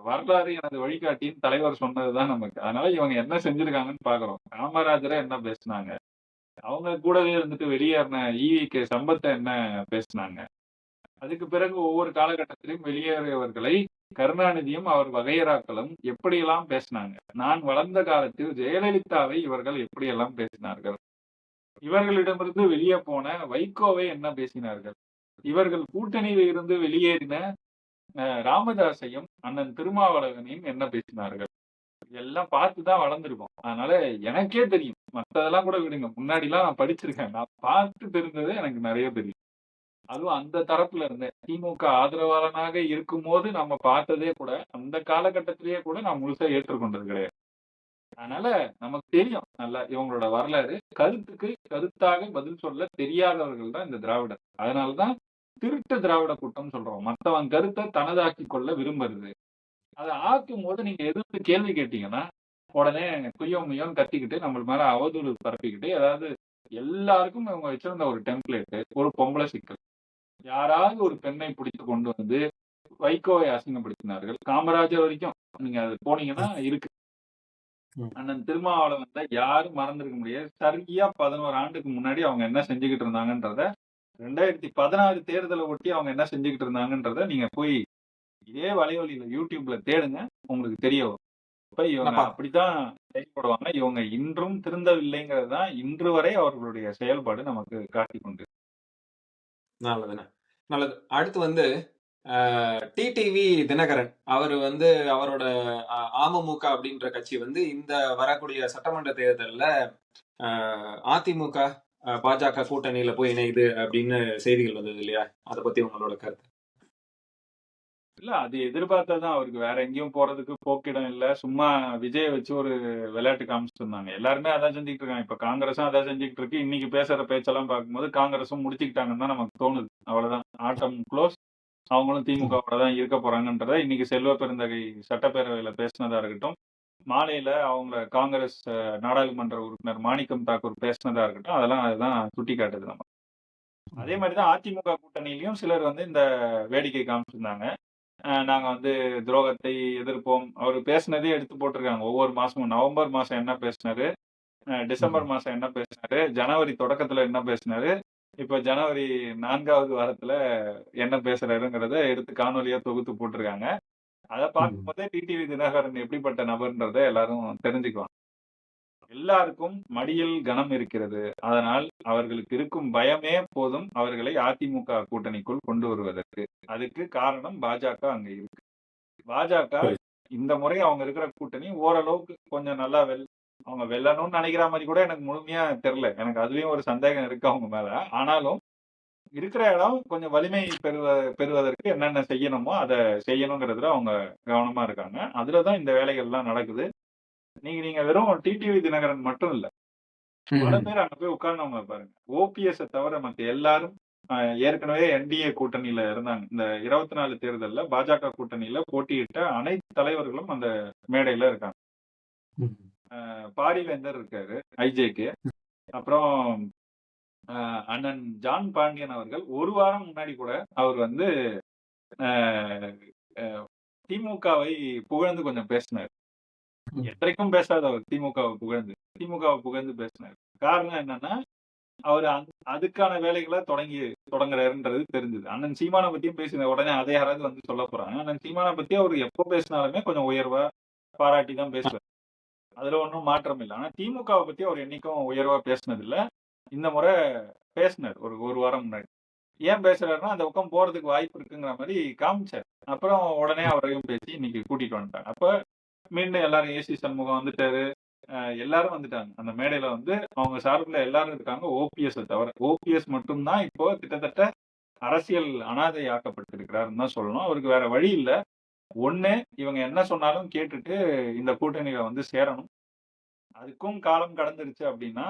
வரலாறு எனது வழிகாட்டின்னு தலைவர் சொன்னதுதான் நமக்கு. அதனால இவங்க என்ன செஞ்சிருக்காங்கன்னு பார்க்கிறோம். காமராஜரை என்ன பேசுனாங்க? அவங்க கூடவே இருந்துட்டு வெளியேறின ஈ.வி.கே. சம்பத்த என்ன பேசுனாங்க? அதுக்கு பிறகு ஒவ்வொரு காலகட்டத்திலும் வெளியேறியவர்களை கருணாநிதியும் அவர் வகையறாக்களும் எப்படியெல்லாம் பேசினாங்க? நான் வளர்ந்த காலத்தில் ஜெயலலிதாவை இவர்கள் எப்படியெல்லாம் பேசினார்கள்? இவர்களிடமிருந்து வெளியே போன வைகோவை என்ன பேசினார்கள்? இவர்கள் கூட்டணியில் இருந்து வெளியேறின ராமதாஸையும் அண்ணன் திருமாவளவனையும் என்ன பேசினார்கள்? எல்லாம் பார்த்து தான் வளர்ந்துருக்கோம். அதனால எனக்கே தெரியும். மத்ததெல்லாம் கூட விடுங்க. முன்னாடிலாம் நான் படிச்சிருக்கேன். நான் பார்த்து தெரிஞ்சது எனக்கு நெறைய தெரியும். அதுவும் அந்த தரப்புல இருந்தே. திமுக ஆதரவாளனாக இருக்கும்போது நம்ம பார்த்ததே கூட, அந்த காலகட்டத்திலேயே கூட நான் முழுசா ஏற்றுக்கொண்டது கிடையாது. அதனால நமக்கு தெரியும் நல்லா இவங்களோட வரலாறு. கருத்துக்கு கருத்தாக பதில் சொல்ல தெரியாதவர்கள் தான் இந்த திராவிடர். அதனால தான் திருட்டு திராவிட கூட்டம்னு சொல்றோம். மத்தவன் கருத்த தனதாக்கிக் கொள்ள விரும்புறது. அத ஆக்கும்போது நீங்க எதிர்த்து கேள்வி கேட்டீங்கன்னா, உடனே குய்யோ முய்யோன்னு கத்திக்கிட்டு நம்ம மேல அவதூறு பரப்பிக்கிட்டு, அதாவது எல்லாருக்கும் இவங்க வச்சிருந்த ஒரு டெம்ப்ளேட் ஒரு பொம்பள சிக்கல். யாராவது ஒரு பெண்ணை பிடித்து கொண்டு வந்து வைகோவை அசிங்கப்படுத்தினார்கள். காமராஜர் வரைக்கும் நீங்க அது போனீங்கன்னா இருக்கு. ம். அண்ணன் திருமாவளவன் தான் யாரும் மறந்திருக்க முடியாது. சரியா 11 ஆண்டுக்கு முன்னாடி அவங்க என்ன செஞ்சுகிட்டு இருந்தாங்கன்றத 2016 தேர்தலை ஒட்டி அவங்க என்ன செஞ்சுகிட்டு இருந்தாங்கன்றத நீங்க போய் இதே வலைவலியில YouTubeல தேடுங்க. உங்களுக்கு தெரிய வரும். அப்ப இவங்க என்னப்பா அப்படித்தான் செயல்படுவாங்க. இவங்க இன்றும் திருந்தவில்லைங்கிறது தான் இன்று வரை அவர்களுடைய செயல்பாடு நமக்கு காட்டிக் கொண்டு நல்லதுண்ணே. நல்லது. அடுத்து வந்து டிடிவி தினகரன் அவரு வந்து அவரோட அமமுக அப்படின்ற கட்சி வந்து இந்த வரக்கூடிய சட்டமன்ற தேர்தல்ல அதிமுக பாஜக கூட்டணியில போய் இணையுது அப்படின்னு செய்திகள் வந்தது இல்லையா? அத பத்தி உங்களோட கருத்து? இல்ல அது எதிர்பார்த்ததுதான். அவருக்கு வேற எங்கேயும் போறதுக்கு போக்கிடம் இல்ல. சும்மா விஜய வச்சு ஒரு விளையாட்டு காமிச்சுட்டு இருந்தாங்க. எல்லாருமே அதான் செஞ்சுட்டு இருக்காங்க. இப்ப காங்கிரஸும் அதான் செஞ்சுட்டு இருக்கு. இன்னைக்கு பேசுற பேச்செல்லாம் பார்க்கும்போது காங்கிரஸும் முடிச்சுக்கிட்டாங்கன்னு தான் நமக்கு தோணுது. அவ்வளவுதான். ஆட்டம் குளோஸ். அவங்களும் திமுகவோட தான் இருக்க போறாங்கன்றத இன்னைக்கு செல்வ பெருந்தகை சட்டப்பேரவையில பேசினதா இருக்கட்டும். மாலையில அவங்க காங்கிரஸ் நாடாளுமன்ற உறுப்பினர் மாணிக்கம் தாக்கூர் பேசினதா இருக்கட்டும். அதெல்லாம் அதுதான் சுட்டிக்காட்டுது நம்ம. அதே மாரி தான் அதிமுக கூட்டணியிலயும் சிலர் வந்து இந்த வேடிக்கை காமிச்சிருந்தாங்க. நாங்க வந்து துரோகத்தை எதிர்ப்போம். அவரு பேசினதே எடுத்து போட்டிருக்காங்க. ஒவ்வொரு மாசமும் நவம்பர் மாசம் என்ன பேசினாரு, டிசம்பர் மாசம் என்ன பேசினாரு, ஜனவரி தொடக்கத்துல என்ன பேசினாரு, இப்ப ஜனவரி 4வது வாரத்துல என்ன பேசுறாருங்கிறத எடுத்து காணொலியா தொகுத்து போட்டிருக்காங்க. அத ம். பார்க்கும்போதே டிடிவி தினகரன் எப்படிப்பட்ட நபர்ன்றத எல்லாரும் தெரிஞ்சுக்கலாம். எல்லாருக்கும் மடியில் கனம் இருக்கிறது. அதனால் அவர்களுக்கு இருக்கும் பயமே போதும் அவர்களை அதிமுக கூட்டணிக்குள் கொண்டு வருவதற்கு. அதுக்கு காரணம் பாஜக அங்க இருக்கு. பாஜக புரியுது. இந்த முறை அவங்க இருக்கிற கூட்டணி ஓரளவுக்கு கொஞ்சம் நல்லா அவங்க வெல்லணும்னு நினைக்கிற மாதிரி கூட எனக்கு முழுமையா தெரியல. எனக்கு அதுலயும் ஒரு சந்தேகம் இருக்கு அவங்க மேல. ஆனாலும் இருக்கிற இடம் கொஞ்சம் வலிமை பெறுவதற்கு என்னென்ன செய்யணுமோ அத செய்யணுங்கிறதுல அவங்க கவனமா இருக்காங்க. அதுல தான் இந்த வேலைகள்லாம் நடக்குது. நீங்க வெறும் டிடிவி தினகரன் மட்டும் இல்ல. பல ம். பேர் அங்க போய் உட்கார்ந்தவங்க பாருங்க. ஓபிஎஸ்ஸ தவிர மத்த எல்லாரும் அ ஏற்கனவே என்டிஏ கூட்டணியில இருந்தாங்க. இந்த 24 தேர்தல்ல பாஜக கூட்டணியில போட்டியிட்ட அனைத்து தலைவர்களும் அந்த மேடையில இருக்காங்க. ம். பாரிவேந்தர் இருக்காரு, ஐஜேகே. அப்புறம் அண்ணன் ஜான் பாண்டியன் அவர்கள் 1 வாரம் முன்னாடி கூட அவர் வந்து அ அ திமுகவை புகழ்ந்து கொஞ்சம் பேசினாரு. ம். என்றைக்கும் பேசாதவர் திமுகவ புகழ்ந்து. திமுகவ புகழ்ந்து பேசினாரு. காரணம் என்னன்னா அவரு அதுக்கான வேலைகள தொடங்குறாருன்றது தெரிஞ்சது. அண்ணன் சீமான பத்தியும் பேசின உடனே அத யாராவது வந்து சொல்லப் போறாங்க. அண்ணன் சீமான பத்தி அவரு எப்ப பேசினாலுமே கொஞ்சம் உயர்வா பாராட்டி தான் பேசுவாரு. அதுல ஒண்ணும் மாற்றம் இல்ல. ஆனா திமுகவ பத்தி அவர் என்னைக்கும் உயர்வா பேசினதில்ல. இந்த முறை பேசினாரு. ஒரு 1 வாரம் முன்னாடி. ஏன் பேசுறாருன்னா, அந்த பக்கம் போறதுக்கு வாய்ப்பு இருக்குங்கிற மாரி காமிச்சாரு. அப்புறம் உடனே அவரையும் பேசி இன்னைக்கு கூட்டிட்டு வந்துட்டாங்க. அப்ப மீண்டும் எல்லாரும் ஏசி சண்முகம் வந்துட்டாரு. எல்லாரும் வந்துட்டாங்க. அந்த மேடையில வந்து அவங்க சார்புல எல்லாரும் இருக்காங்க. ஓபிஎஸ்ஸ தவிர. ஓபிஎஸ் மட்டும் தான் இப்போ கிட்டத்தட்ட அரசியல் அனாதை ஆக்கப்பட்டிருக்கிறார்ன்னு தான் சொல்லணும். அவருக்கு வேற வழி இல்ல. ஒண்ணு இவங்க என்ன சொன்னாலும் கேட்டுட்டு இந்த கூட்டணியில வந்து சேரணும். அதுக்கும் காலம் கடந்துருச்சு அப்படின்னா,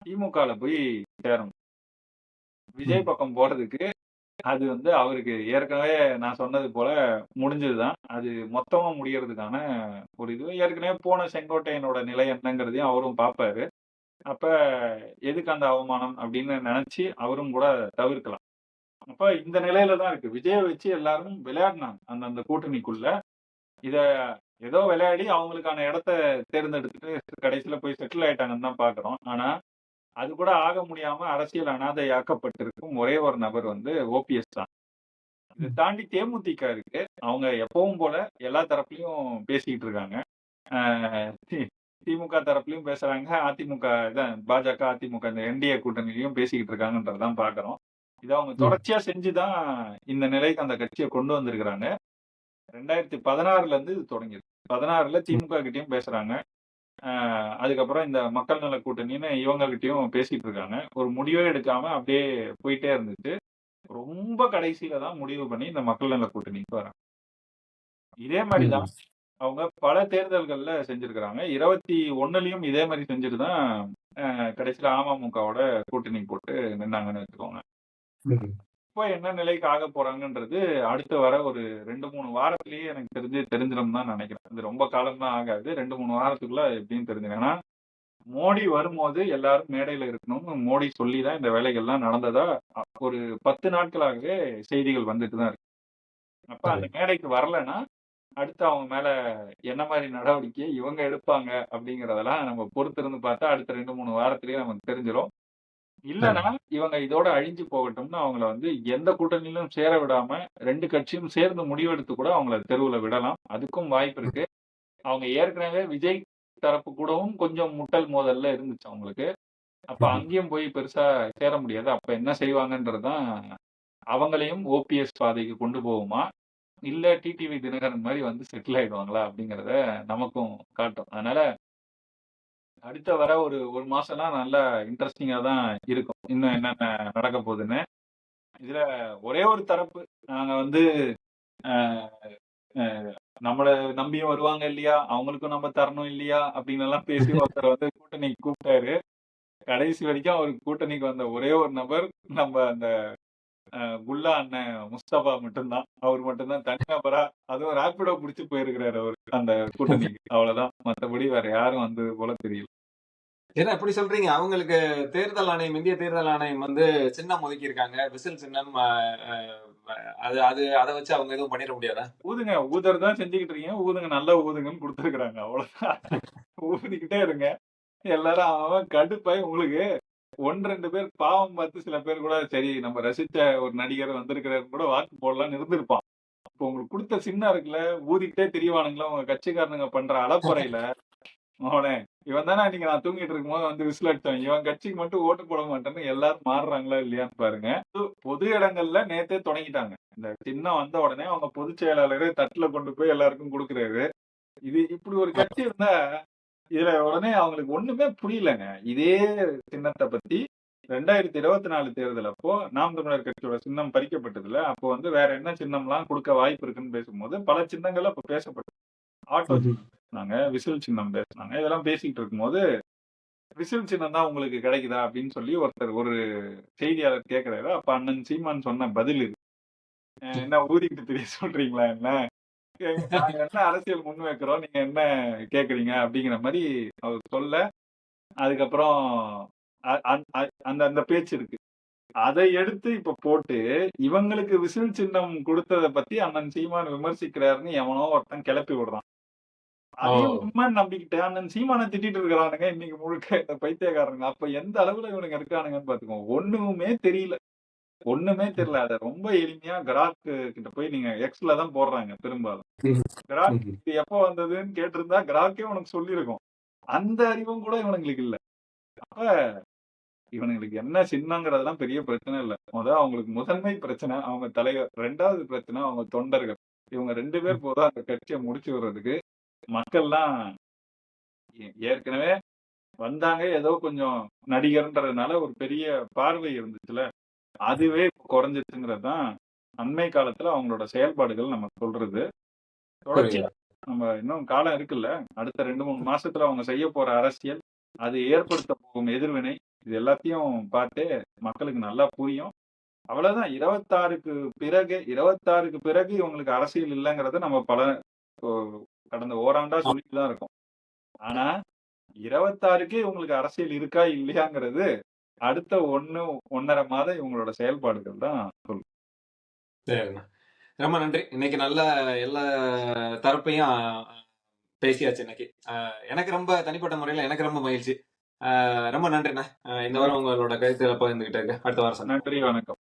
திமுகல போய் சேரணும். விஜய் பக்கம் போறதுக்கு அது வந்து அவருக்கு ஏற்கனவே நான் சொன்னது போல முடிஞ்சதுதான். அது மொத்தமா முடியறதுக்கான ஒரு இது. ஏற்கனவே போன செங்கோட்டையனோட நிலை என்னங்கிறதையும் அவரும் பார்ப்பாரு. அப்ப எதுக்கு அந்த அவமானம் அப்படின்னு நினைச்சு அவரும் கூட தவிர்க்கலாம். அப்ப இந்த நிலையில தான் இருக்கு. விஜய வச்சு எல்லாரும் விளையாடுனாங்க. அந்த கூட்டணிக்குள்ள. இத ஏதோ விளையாடி அவங்களுக்கான இடத்த தேர்ந்தெடுத்துட்டு கடைசியில போய் செட்டில் ஆயிட்டாங்கன்னு தான் பார்க்கிறோம். ஆனா, அது கூட ஆக முடியாம அரசியல் அனாதையாக்கப்பட்டிருக்கும் ஒரே ஒரு நபர் வந்து ஓபிஎஸ் தான். இத தாண்டி தேமுதிக இருக்கு. அவங்க எப்பவும் போல எல்லா தரப்புலயும் பேசிக்கிட்டு இருக்காங்க. அ தி திமுக தரப்புலயும் பேசுறாங்க. அதிமுக இதான் பாஜக, அதிமுக இந்த என்டிஏ கூட்டணியிலயும் பேசிக்கிட்டு இருக்காங்கன்றத தான் பார்க்கிறோம். இத அவங்க தொடர்ச்சியா செஞ்சு தான் இந்த நிலைக்கு அந்த கட்சிய கொண்டு வந்திருக்கிறாங்க. 2016ல இருந்து இது தொடங்கிருக்கு. 16ல திமுக கிட்டயும் பேசுறாங்க. அதுக்கப்புறம் இந்த மக்கள் நல கூட்டணின்னு இவங்க கிட்டயும் பேசிட்டு இருக்காங்க. ஒரு முடிவே எடுக்காம அப்படியே போயிட்டே இருந்துச்சு. ரொம்ப கடைசியில தான் முடிவு பண்ணி இந்த மக்கள் நல கூட்டணிக்கு வராங்க. இதே மாரி தான் அவங்க பல தேர்தல்கள்ல செஞ்சிருக்கிறாங்க. 21லயும் இதே மாரி செஞ்சுட்டு தான் கடைசியில அமமுகவோட கூட்டணி போட்டு நின்னாங்கன்னு வச்சுக்கோங்க. இப்போ என்ன நிலைக்கு ஆகப் போறாங்கன்றது அடுத்து வர ஒரு 2, 3 வாரத்திலேயே எனக்கு தெரிஞ்சிரும்னு தான் நினைக்கிறேன். இது ரொம்ப காலம்லாம் ஆகாது. 2, 3 வாரத்துக்குள்ள எப்படின்னு தெரிஞ்சிரும். ஏன்னா, மோடி வரும்போது எல்லாரும் மேடையில இருக்கணும்னு மோடி சொல்லி தான் இந்த வேலைகள்லாம் நடந்ததா ஒரு 10 நாட்களாகவே செய்திகள் வந்துட்டு தான் இருக்கு. அப்ப அந்த மேடைக்கு வரலன்னா, அடுத்து அவங்க மேல என்ன மாரி நடவடிக்கை இவங்க எடுப்பாங்க அப்படிங்கிறதெல்லாம் நம்ம பொறுத்திருந்து பார்த்தா அடுத்த 2, 3 வாரத்திலேயே நமக்கு தெரிஞ்சிரும். இல்லன்னா, இவங்க இதோட அழிஞ்சு போகட்டும்னு அவங்கள வந்து எந்த கூட்டணியிலும் சேர விடாம 2 கட்சியும் சேர்ந்து முடிவெடுத்து கூட அவங்கள தெருவுல விடலாம். அதுக்கும் வாய்ப்பு இருக்கு. அவங்க ஏற்கனவே விஜய் தரப்பு கூடவும் கொஞ்சம் முட்டல் மோதல்ல இருந்துச்சு அவங்களுக்கு. அப்ப அங்கேயும் போய் பெருசா சேர முடியாது. அப்ப என்ன செய்வாங்கன்றது தான் அவங்களையும் ஓபிஎஸ் பாதைக்கு கொண்டு போகுமா? இல்ல டிடிவி தினகரன் மாரி வந்து செட்டில் ஆயிடுவாங்களா? அப்படிங்கிறத நமக்கும் காட்டும். அதனால அடுத்த வர ஒரு 1 மாசம்லாம் நல்லா இன்ட்ரஸ்டிங்கா தான் இருக்கும். இன்னும் என்னென்ன நடக்க போகுதுன்னு. இதுல ஒரே ஒரு தரப்பு நாங்க வந்து அ அ நம்மள நம்பியும் வருவாங்க இல்லையா? அவங்களுக்கும் நம்ம தரணும் இல்லையா? அப்படின்னு எல்லாம் பேசி ஒருத்தர் வந்து கூட்டணிக்கு கூப்பிட்டாரு. கடைசி வரைக்கும் அவருக்கு கூட்டணிக்கு வந்த ஒரே ஒரு நபர் நம்ம அந்த குல்லா அண்ணன் முஸ்தபா மட்டும் தான். அவர் மட்டும் தான் தனிநபரா அதுவும் ராபிடோ புடிச்சு போயிருக்கிறாரு அவரு அந்த கூட்டணிக்கு. அவ்வளவுதான். மத்தபடி வேற யாரும் வந்தது போல தெரியல. என்ன இப்படி சொல்றீங்க? அவங்களுக்கு தேர்தல் ஆணையம், இந்திய தேர்தல் ஆணையம் வந்து சின்னம் ஒதுக்கி இருக்காங்க. விசில் சின்னம். அது அது அத வச்சு அவங்க எதுவும் பண்ணிட முடியாதா? ஊதுங்க. ஊதுறதா செஞ்சுகிட்டு இருக்கீங்க. ஊதுங்க நல்லா ஊதுங்கன்னு குடுத்துருக்காங்க. அவ்வளவுதான். ஊதிக்கிட்டே இருங்க. எல்லாரும் அவன் கடுப்பாயி உங்களுக்கு 1, 2 பேர் பாவம் பார்த்து சில பேர் கூட சரி நம்ம ரசிச்ச ஒரு நடிகர் வந்திருக்கிறாருன்னு கூட வாக்கு போடலாம்னு இருந்திருப்பான். இப்போ உங்களுக்கு குடுத்த சின்னம் இருக்குல்ல, ஊதிக்கிட்டே திரிவானுங்களா உங்க கட்சிக்காரனுங்க பண்ற அலப்பறையில, மவனே இவன் தானே அன்னைக்கு நான் தூங்கிட்டு இருக்கும்போது வந்து விசில் அடிச்சான். இவன் கட்சிக்கு மட்டும் ஓட்டு போட மாட்டேன்னு எல்லாரும் மாறுறாங்களா இல்லையான்னு பாருங்க. பொது இடங்கள்ல நேத்தே தொடங்கிட்டாங்க. இந்த சின்னம் வந்த உடனே அவங்க பொதுச் செயலாளரே தட்டுல கொண்டு போய் எல்லாருக்கும் குடுக்குறாரு. இது இப்படி ஒரு கட்சி இருந்தா இதுல உடனே அவங்களுக்கு ஒண்ணுமே புரியலங்க. இதே சின்னத்த பத்தி 2024 தேர்தல் அப்போ நாம் தமிழர் கட்சியோட சின்னம் பறிக்கப்பட்டதுல, அப்போ வந்து வேற என்ன சின்னம்லாம் குடுக்க வாய்ப்பு இருக்குன்னு பேசும்போது, பல சின்னங்கள் அப்ப பேசப்பட்டது. ஆட்டோ சின்னம் பேசுனாங்க, விசில் சின்னம் பேசுனாங்க. இதெல்லாம் பேசிட்டு இருக்கும்போது, விசில் சின்னம் தான் உங்களுக்கு கிடைக்குதா? அப்படின்னு சொல்லி ஒருத்தர் ஒரு செய்தியாளர் கேட்கிறாரு. அப்ப அண்ணன் சீமான் சொன்ன பதில் இது. என்ன ஊதிக்கிட்டு திரிய சொல்றீங்களா என்ன? நாங்க என்ன அரசியல் முன்வைக்கிறோம், நீங்க என்ன கேட்கறீங்க? அப்படிங்கிற மாரி அவர் சொல்ல, அதுக்கப்புறம் அ அந் அ அந்த அந்த பேச்சு இருக்கு. அதை எடுத்து இப்ப போட்டு, இவங்களுக்கு விசில் சின்னம் குடுத்தத பத்தி அண்ணன் சீமான் விமர்சிக்கிறாருன்னு எவனோ ஒருத்தன் கிளப்பி விடுறான். அதையும் ஓ! உண்மைன்னு நம்பிக்கிட்டு அண்ணன் சீமான திட்டிட்டு இருக்கிறானுங்க இன்னைக்கு முழுக்க இந்த பைத்தியக்காரனுங்க. அப்ப எந்த அளவுல இவனுங்க இருக்கானுங்கன்னு பாத்துக்கோங்க. ஒண்ணுமே தெரியல. ஒண்ணுமே தெரியல. அத ரொம்ப எளிமையா கிராக் கிட்ட போய் நீங்க எக்ஸ்ல தான் போடுறாங்க பெரும்பாலும். கிராக் இது எப்ப வந்ததுன்னு கேட்டிருந்தா கிராக்கே உனக்கு சொல்லியிருக்கும். அந்த அறிவும் கூட இவனுங்களுக்கு இல்ல. அப்ப இவனுங்களுக்கு என்ன சின்னங்கிறதெல்லாம் பெரிய பிரச்சனை இல்ல. அவங்களுக்கு முதன்மை பிரச்சனை அவங்க தலைவர். 2வது பிரச்சனை அவங்க தொண்டர்கள். இவங்க 2 பேர் போதும் அந்த கட்சிய முடிச்சு விடுறதுக்கு. மக்கள்லாம் ஏற்கனவே வந்தாங்க. ஏதோ கொஞ்சம் நடிகர்ன்றதுனால ஒரு பெரிய பார்வை இருந்துச்சுல்ல. அதுவே குறைஞ்சிருச்சுங்கிறது தான் அண்மை காலத்துல அவங்களோட செயல்பாடுகள் நம்ம சொல்றது. தொடர்ச்சியா புரியுது. நம்ம இன்னும் காலம் இருக்குல்ல. அடுத்த 2, 3 மாசத்துல அவங்க செய்ய போற அரசியல், அது ஏற்படுத்த போகும் எதிர்வினை, இது எல்லாத்தையும் பார்த்தே மக்களுக்கு நல்லா புரியும். அவ்வளவுதான். 26க்கு பிறகு இவங்களுக்கு அரசியல் இல்லங்கிறத நம்ம ஒ கடந்த ஓராண்டா ஆ, சொல்லிட்டு தான் இருக்கோம். ஆனா 26க்கே இவங்களுக்கு அரசியல் இருக்கா? இல்லையாங்கிறது அடுத்த 1, 1 1/2 மாதம் இவங்களோட செயல்பாடுகள் தான் சொல்லும். சரிண்ணா. ரொம்ப நன்றி. இன்னைக்கு நல்ல எல்லா தரப்பையும் பேசியாச்சு இன்னைக்கு. எனக்கு ரொம்ப தனிப்பட்ட முறையில எனக்கு ரொம்ப மகிழ்ச்சி. ரொம்ப நன்றிண்ணா. இந்த வாரம் உங்களோட கருத்துக்களை பகிர்ந்துகிட்டதுக்கு. அடுத்த வாரம் சந்திப்போம். நன்றி, வணக்கம்.